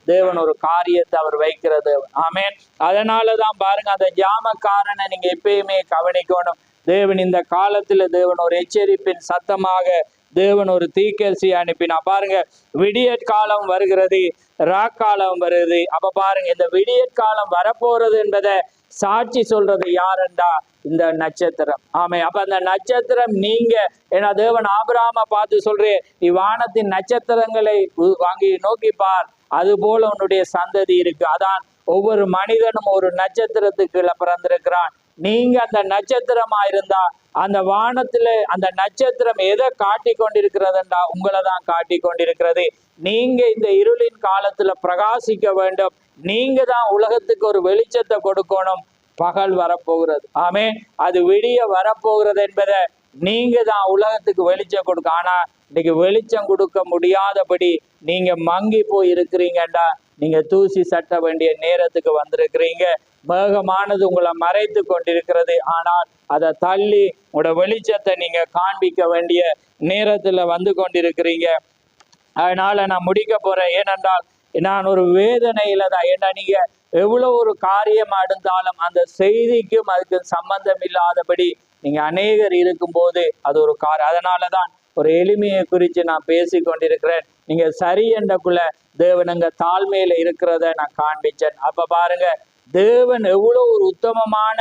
தேவன் ஒரு காரியத்தை அவர் வைக்கிற தேவன். ஆமேன். அதனாலதான் பாருங்க அந்த ஜாமக்காரனை நீங்க எப்பயுமே கவனிக்கணும். தேவன் இந்த காலத்துல தேவன் ஒரு எச்சரிப்பின் சத்தமாக தேவன் ஒரு தீர்க்கதரிசி அனுப்பினா. பாருங்க, விடியற் காலம் வருகிறது, ராக்காலம் வருது. அப்ப பாருங்க, இந்த விடியற் காலம் வரப்போறது என்பதை சாட்சி சொல்றது யாருண்டா? இந்த நட்சத்திரம். ஆமே. அப்ப அந்த நட்சத்திரம் நீங்க. ஏன்னா தேவன் ஆபிரகாமை பார்த்து சொல்றேன், நீ வானத்தின் நட்சத்திரங்களை வாங்கி நோக்கி பார், அது போல உன்னுடைய சந்ததி இருக்கு. அதான் ஒவ்வொரு மனிதனும் ஒரு நட்சத்திரத்துக்கு பிறந்திருக்கிறான். நீங்க அந்த நட்சத்திரமா இருந்தா, அந்த வானத்துல அந்த நட்சத்திரம் எதை காட்டி கொண்டிருக்கிறதுண்டா? உங்களை தான் காட்டி கொண்டிருக்கிறது. நீங்க இந்த இருளின் காலத்துல பிரகாசிக்க வேண்டும். நீங்க தான் உலகத்துக்கு ஒரு வெளிச்சத்தை கொடுக்கணும். பகல் வரப்போகிறது, ஆமே, அது விடிய வரப்போகிறது என்பதை நீங்க தான் உலகத்துக்கு வெளிச்சம் கொடுக்க. ஆனா இன்னைக்கு வெளிச்சம் கொடுக்க முடியாதபடி நீங்க மங்கி போய் இருக்கிறீங்கடா. நீங்க தூசி சட்ட வேண்டிய நேரத்துக்கு வந்திருக்கிறீங்க. மேகமானது உங்களை மறைத்து கொண்டிருக்கிறது. ஆனால் அதை தள்ளி உங்களோட வெளிச்சத்தை நீங்க காண்பிக்க வேண்டிய நேரத்துல வந்து கொண்டிருக்கிறீங்க. அதனால நான் முடிக்க போறேன். ஏனென்றால் நான் ஒரு வேதனையில தான். ஏன்னா நீங்க எவ்வளவு ஒரு காரியம் எடுத்தாலும் அந்த செய்திக்கும் அதுக்கு சம்பந்தம் இல்லாதபடி நீங்க அநேகர் இருக்கும்போது அது ஒரு அதனாலதான் ஒரு எளிமையை குறித்து நான் பேசி கொண்டிருக்கிறேன். நீங்க சரி என்றக்குள்ள தேவன் அங்க தாழ்மையில இருக்கிறத நான் காண்பிச்சேன். அப்ப பாருங்க, தேவன் எவ்வளவு ஒரு உத்தமமான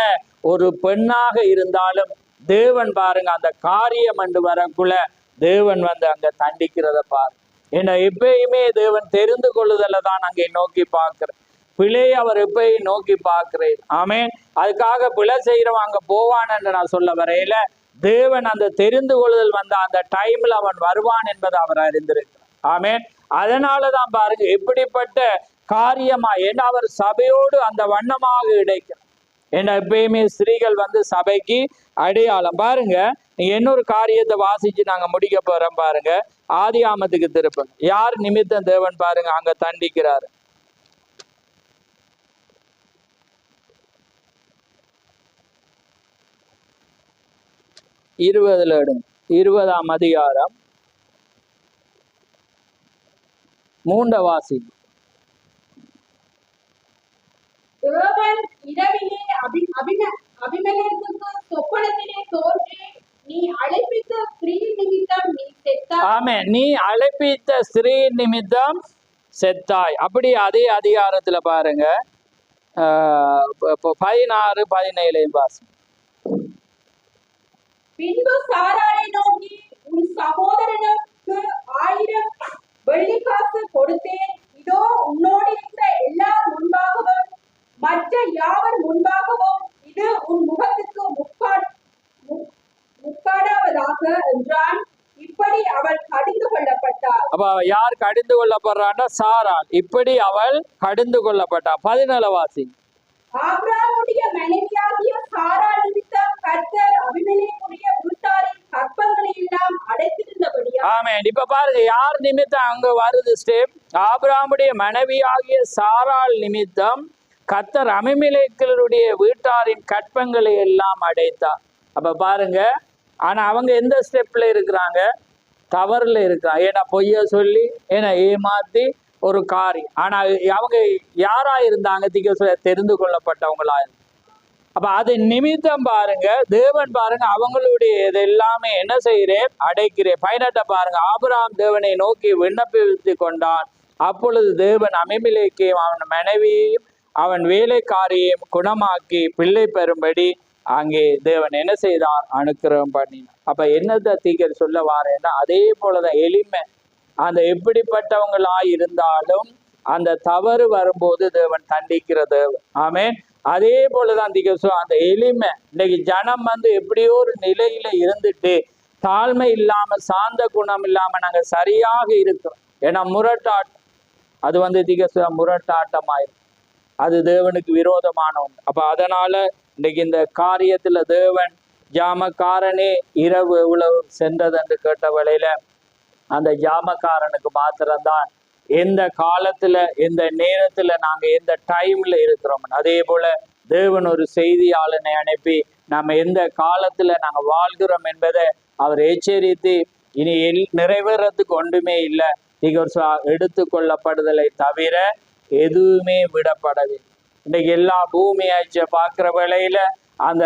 ஒரு பெண்ணாக இருந்தாலும் தேவன் பாருங்க அந்த காரியம் என்று வரக்குள்ள தேவன் வந்து அங்க தண்டிக்கிறத பாரு. ஏன்னா எப்பயுமே தேவன் தெரிந்து கொள்ளுதல தான் அங்கே நோக்கி பார்க்கிறேன். பிழையை அவர் எப்பயும் நோக்கி பார்க்கிறேன். ஆமேன். அதுக்காக பிழை செய்யறவன் அங்க போவான் என்று நான் சொல்ல வரையில, தேவன் அந்த தெரிந்து கொள்ளுதல் வந்த அந்த டைம்ல அவன் வருவான் என்பதை அவர் அறிந்திருக்கிறார். ஆமேன். அதனாலதான் பாருங்க எப்படிப்பட்ட காரியமா, ஏன்னா அவர் சபையோடு அந்த வண்ணமாக இடைக்கிறார். ஏன்னா எப்பயுமே ஸ்திரீகள் வந்து சபைக்கு அடையாளம். பாருங்க, நீங்க இன்னொரு காரியத்தை வாசிச்சு நாங்க முடிக்க போறோம். பாருங்க, ஆதியாமத்துக்கு திருப்பம். யார் நிமித்தம் தேவன் பாருங்க அங்க தண்டிக்கிறாரு. இருபதுல எடுங்க. 20ஆம் அதிகாரம் 3 வாசி. தேவன் இரவிலே அபிமெலேக்குக்கு சொப்பனத்திலே தோன்றி, நீ அழைப்பித்த ஸ்திரீ நிமித்தம் நீ செத்தாய். ஆமே, நீ அழைப்பித்த ஸ்திரீ நிமித்தம் செத்தாய். அப்படி அதே அதிகாரத்துல பாருங்க 16, 17 வாசி. பின்பு சாராளை நோக்கி, உன் சகோதரனுக்கு 1000 வெள்ளிக்காசு கொடுத்தேன். இதோ உன்னோடு இருக்கிற எல்லார் முன்பாகவும் மற்ற யாவர் முன்பாகவும் இது உன் முகத்துக்கு முக்காடாவதாக என்றான். இப்படி அவள் கடிந்து கொள்ளப்பட்டாள். அப்ப யார் கடிந்து கொள்ளப்படுறான்னா? சாராள். இப்படி அவள் கடிந்து கொள்ளப்பட்டாள். 17 வாசி. ஆபிரகாமுடைய மனைவியாகிய சாராள் நிமித்தம் கர்த்தர் அபிமெலேக்குடைய வீட்டாரின் கற்பங்களை எல்லாம் அடைத்திருந்தபடியா. ஆமென். இப்ப பாருங்க, யார் நிமித்தம் அங்க வருது ஸ்டெப்? ஆபிரகாமுடைய மனைவியாகிய சாராள் நிமித்தம் கர்த்தர் அபிமெலேக்குடைய வீட்டாரின் கற்பங்களை எல்லாம் அடைத்தார். அப்ப பாருங்க, ஆனா அவங்க எந்த ஸ்டெப்ல இருக்கிறாங்க? தவறுல இருக்கிறாங்க. ஏன்னா பொய்ய சொல்லி, ஏன்னா ஏமாத்தி ஒரு காரியம். ஆனா அவங்க யாரா இருந்தாங்க? தெரிந்து கொள்ளப்பட்டவங்களா. அப்ப அது நிமித்தம் பாருங்க, தேவன் பாருங்க அவங்களுடைய இது எல்லாமே என்ன செய்கிறேன்? அடைக்கிறேன். 18 பாருங்க, ஆபிரகாம் தேவனை நோக்கி விண்ணப்பித்து கொண்டான். அப்பொழுது தேவன் அபிமெலேக்கையும் அவன் மனைவியையும் அவன் வேலைக்காரியையும் குணமாக்கி பிள்ளை பெறும்படி அங்கே தேவன் என்ன செய்தார்? அனுக்கிரகம் பண்ணினார். அப்ப என்னத்தை தீக்கர் சொல்ல வாரேன்னா, அதே போலதான் எளிமை. அந்த எப்படிப்பட்டவங்களா இருந்தாலும் அந்த தவறு வரும்போது தேவன் தண்டிக்கிற தேவன். ஆமென். அதே போலதான் அந்த எளிமை. இன்னைக்கு ஜனம் வந்து எப்படியோ ஒரு நிலையில இருந்துட்டு தாழ்மை இல்லாம சாந்த குணம் இல்லாம நாங்க சரியாக இருக்கிறோம். ஏன்னா முரட்டாட்டம், அது வந்து முரட்டாட்டமாயிரும். அது தேவனுக்கு விரோதமான ஒன்று. அப்ப அதனால இன்னைக்கு இந்த காரியத்துல தேவன் ஜாமக்காரனே இரவு எவ்வளவு சென்றது என்று கேட்ட வேளையில அந்த ஜாமக்காரனுக்கு மாத்திரம்தான் எந்த காலத்துல எந்த நேரத்துல நாங்க எந்த டைம்ல இருக்கிறோம். அதே போல தேவன் ஒரு செய்தியாளனை அனுப்பி நம்ம எந்த காலத்துல நாங்க வாழ்கிறோம் என்பதை அவர் எச்சரித்து, இனி நிறைவேறதுக்கு ஒன்றுமே இல்லை, எடுத்து கொள்ளப்படுதலை தவிர எதுவுமே விடப்படவில்லை. இன்னைக்கு எல்லா பூமியாட்சியை பார்க்கிற வேளையில அங்க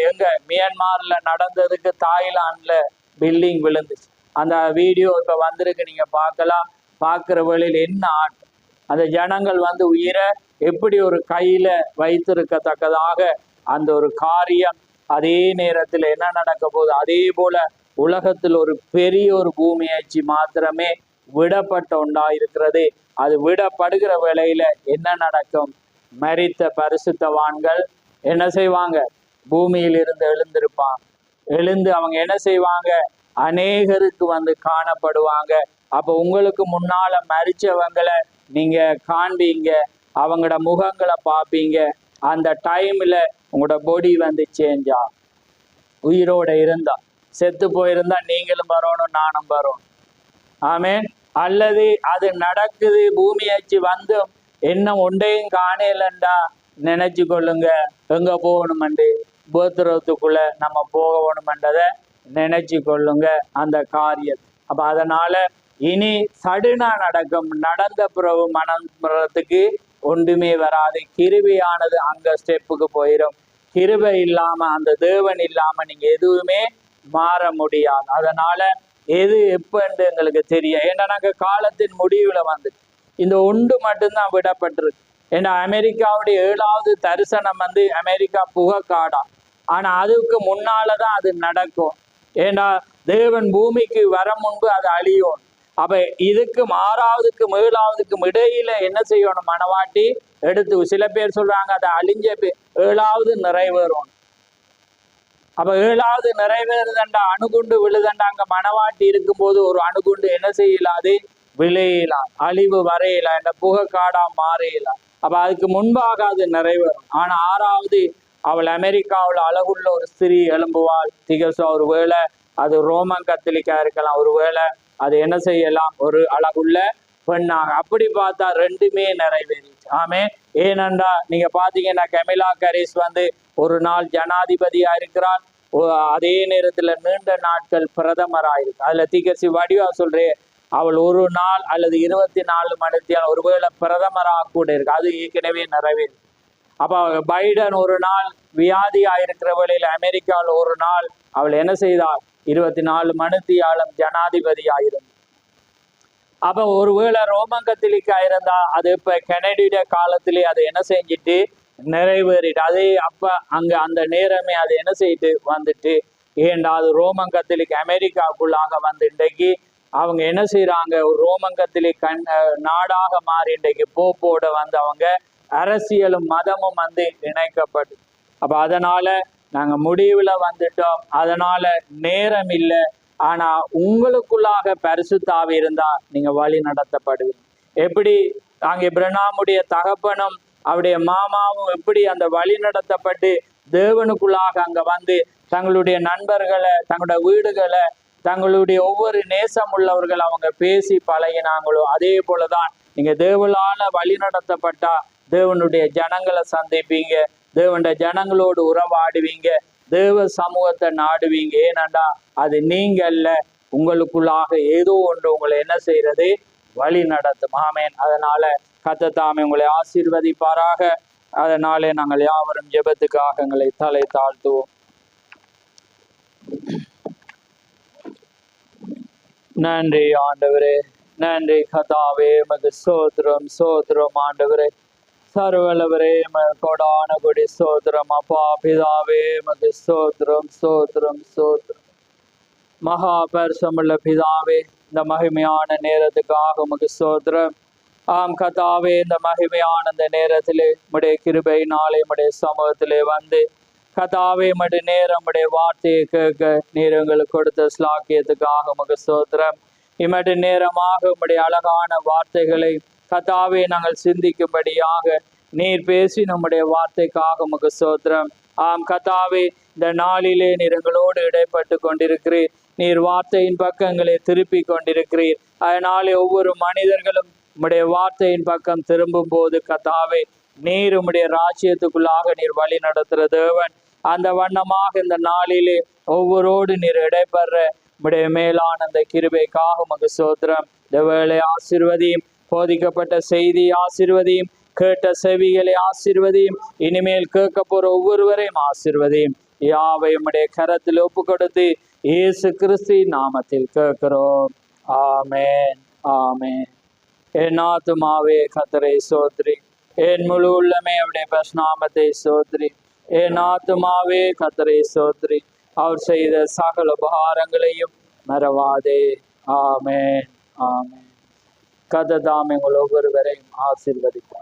எங்க மியான்மர்ல நடந்ததுக்கு தாய்லாந்துல பில்டிங் விழுந்துச்சு. அந்த வீடியோ இப்போ வந்திருக்கு, நீங்க பார்க்கலாம். பார்க்குற வழியில் என்ன ஆட்டம், அந்த ஜனங்கள் வந்து உயிரை எப்படி ஒரு கையில வைத்திருக்கத்தக்கதாக அந்த ஒரு காரியம். அதே நேரத்தில் என்ன நடக்க போகுது, அதே போல உலகத்தில் ஒரு பெரிய ஒரு பூமியாட்சி மாத்திரமே விடப்பட்ட உண்டாயிருக்கிறது. அது விடப்படுகிற வேளையில என்ன நடக்கும், மரித்த பரிசுத்தவான்கள் என்ன செய்வாங்க, பூமியில் இருந்து எழுந்திருப்பாங்க. எழுந்து அவங்க என்ன செய்வாங்க, அநேகருக்கு வந்து காணப்படுவாங்க. அப்போ உங்களுக்கு முன்னால மரிச்சவங்களை நீங்க காண்பீங்க, அவங்களோட முகங்களை பார்ப்பீங்க. அந்த டைம்ல உங்களோட பொடி வந்து சேஞ்ச் ஆகும். உயிரோட இருந்தா, செத்து போயிருந்தா நீங்களும் வரணும், நானும் வரணும். ஆமேன். அல்லது அது நடக்குது, பூமியாச்சு வந்து என்ன ஒன்றையும் காணலண்டா நினைச்சு கொள்ளுங்க, எங்க போகணுமெண்டு போத்திரத்துக்குள்ள நம்ம போகணுமென்றதை நினைச்சு கொள்ளுங்க அந்த காரியத்தை. அப்ப அதனால இனி சடுனா நடக்கும், நடந்த பிறகு மனத்துக்கு ஒன்றுமே வராது. கிருபையானது அங்க ஸ்டெப்புக்கு போயிடும். கிருபை இல்லாம, அந்த தேவன் இல்லாம நீங்க எதுவுமே மாற முடியாது. அதனால எது எப்பன்னு எங்களுக்கு தெரியும். ஏன்னா நாங்க காலத்தின் முடிவுல வந்து இந்த ஒன்று மட்டும்தான் விடப்பட்டிருக்கு. ஏன்னா அமெரிக்காவுடைய 7வது தரிசனம் வந்து அமெரிக்கா புகைக்காடா, ஆனா அதுக்கு முன்னாலதான் அது நடக்கும். ஏன்னா தேவன் பூமிக்கு வர முன்பு அது அழியும். அப்ப இதுக்கும் 6வதுக்கும் 7வதுக்கும் இடையில என்ன செய்யணும், மனவாட்டி எடுத்து. சில பேர் சொல்றாங்க அது அழிஞ்ச 7வது நிறைவேறும். அப்ப 7வது நிறைவேறுதண்டா, அணுகுண்டு விழுதண்டா. அங்க மனவாட்டி இருக்கும்போது ஒரு அணுகுண்டு என்ன செய்யலாது, விளையலாம், அழிவு வரையலாம், என்ற புகைக்காடா மாறையலாம். அப்ப அதுக்கு முன்பாக அது நிறைவேறும். ஆனா 6வது அவள் அமெரிக்காவில் அழகுள்ள ஒரு ஸ்திரீ எழும்புவாள். திகசா ஒரு வேளை அது ரோமன் கத்தலிக்கா இருக்கலாம், ஒரு வேளை அது என்ன செய்யலாம், ஒரு அழகுள்ள பெண்ணாக. அப்படி பார்த்தா ரெண்டுமே நிறைவேறிச்சு. ஆமே. ஏனென்றா நீங்க பாத்தீங்கன்னா கமலா ஹாரிஸ் வந்து ஒரு நாள் ஜனாதிபதியா இருக்கிறாள், அதே நேரத்துல நீண்ட நாட்கள் பிரதமராயிருக்கு. அதுல திகசி வடிவா சொல்றேன், அவள் ஒரு நாள் அல்லது 24 மணித்தியால் ஒருவேளை பிரதமராக கூட இருக்கு. அது ஏற்கனவே நிறைவேறு. அப்ப பைடன் ஒரு நாள் வியாதியா இருக்கிற வேளையில அமெரிக்காவில் ஒரு நாள் அவள் என்ன செய்தாள், 24 மணித்தியாலும் ஜனாதிபதி ஆயிருந்து. அப்ப ஒருவேளை ரோமன் கத்தலிக்கா இருந்தா அது இப்ப கெனடியோட காலத்திலே அதை என்ன செஞ்சுட்டு நிறைவேறிட்டு, அதே அப்ப அங்க அந்த நேரமே அது என்ன செய்யிட்டு வந்துட்டு. ஏண்டா அது ரோமன் கத்தலிக் அமெரிக்காவுக்குள்ளாக வந்து இன்றைக்கு அவங்க என்ன செய்யறாங்க, ஒரு ரோமன் கத்தலிக் நாடாக மாறி இன்றைக்கு போப்போட வந்து அவங்க அரசியலும் மதமும் வந்து இணைக்கப்பட்டு. அப்ப அதனால நாங்க முடிவுல வந்துட்டோம். அதனால நேரம் இல்லை. ஆனா உங்களுக்குள்ளாக பரிசுத்தாவி இருந்தா நீங்க வழி நடத்தப்படுவீங்க. எப்படி அங்கே பிரணாமுடைய தகப்பனும் அவருடைய மாமாவும் எப்படி அந்த வழி நடத்தப்பட்டு தேவனுக்குள்ளாக அங்க வந்து தங்களுடைய நண்பர்களை, தங்களுடைய வீடுகளை, தங்களுடைய ஒவ்வொரு நேசம் உள்ளவர்கள் அவங்க பேசி பழகினாங்களோ, அதே போலதான் நீங்க தேவனால வழி நடத்தப்பட்டா தேவனுடைய ஜனங்களை சந்திப்பீங்க, தேவனுடைய ஜனங்களோடு உறவாடுவீங்க, தேவ சமூகத்தை நாடுவீங்க. ஏனண்டா அது நீங்க அல்ல, உங்களுக்குள்ளாக ஏதோ ஒன்று உங்களை என்ன செய்யறது, வழி நடத்தும். ஆமேன். அதனால கர்த்தர் உங்களை ஆசீர்வதிப்பாராக. அதனாலே நாங்கள் யாவரும் ஜெபத்துக்காக எங்களை தலை தாழ்த்துவோம். நன்றி ஆண்டவரே, நன்றி கர்த்தாவே, மது சோத்திரம் சோத்திரம் ஆண்டவரே, சர்வலவரே கொடான கொடி சோத்திரம். அப்பா பிதாவே மது சோத்திரம் சோத்திரம் சோத்திரம். மகா பரிசுமுள்ள பிதாவே, இந்த மகிமையான நேரத்துக்காக உமக்கு சோத்திரம். ஆம் கர்த்தாவே, இந்த மகிமையான இந்த நேரத்திலே உம்முடைய கிருபை நாளை உம்முடைய சமூகத்திலே வந்து கர்த்தாவே உம்முடைய நேரம் உம்முடைய வார்த்தையை கேட்க நீர் எங்களுக்கு கொடுத்த ஸ்லாக்கியத்துக்காக உமக்கு சோத்திரம். இம்மட்டு நேரமாக உம்முடைய அழகான வார்த்தைகளை கர்த்தாவே நாங்கள் சிந்திக்கும்படியாக நீர் பேசி நம்முடைய வார்த்தைக்காக உமக்கு சோத்திரம். ஆம் கர்த்தாவே, இந்த நாளிலே நீர் எங்களோடு இடைப்பட்டு கொண்டிருக்கிறீர். நீர் வார்த்தையின் பக்கங்களை திருப்பி கொண்டிருக்கிறீர். அதனாலே ஒவ்வொரு மனிதர்களும் உம்முடைய வார்த்தையின் பக்கம் திரும்பும் போது கர்த்தாவே நீர் உம்முடைய ராஜ்யத்துக்குள்ளாக நீர் வழி நடத்துகிற தேவன். அந்த வண்ணமாக இந்த நாளிலே ஒவ்வொருவோடு நீர் இடைபெற உம்முடைய மேலான அந்த கிருபைக்காக உமக்கு சோத்திரம். இந்த வேளை ஆசீர்வதியும், போதிக்கப்பட்ட செய்தி ஆசீர்வதியும், கேட்ட செவிகளை ஆசீர்வதியும், இனிமேல் கேட்க போற ஒவ்வொருவரையும் ஆசீர்வதியும். யாவை உம்முடைய கரத்தில் ஒப்பு கொடுத்து இயேசு கிறிஸ்து நாமத்தில் கேட்கிறோம். ஆமென், ஆமென். என் ஆத்துமாவே கர்த்தரை சோத்ரி, என் முழு உள்ளமே அவருடைய பரிசுநாமத்தை சோத்ரி. என் ஆத்துமாவே கர்த்தரை சோத்ரி, அவர் செய்த சகல உபகாரங்களையும் மறவாதே. ஆமென், ஆமென். கர்த்தர் தாமே உங்கள் ஒவ்வொருவரையும் ஆசீர்வதிப்பார்.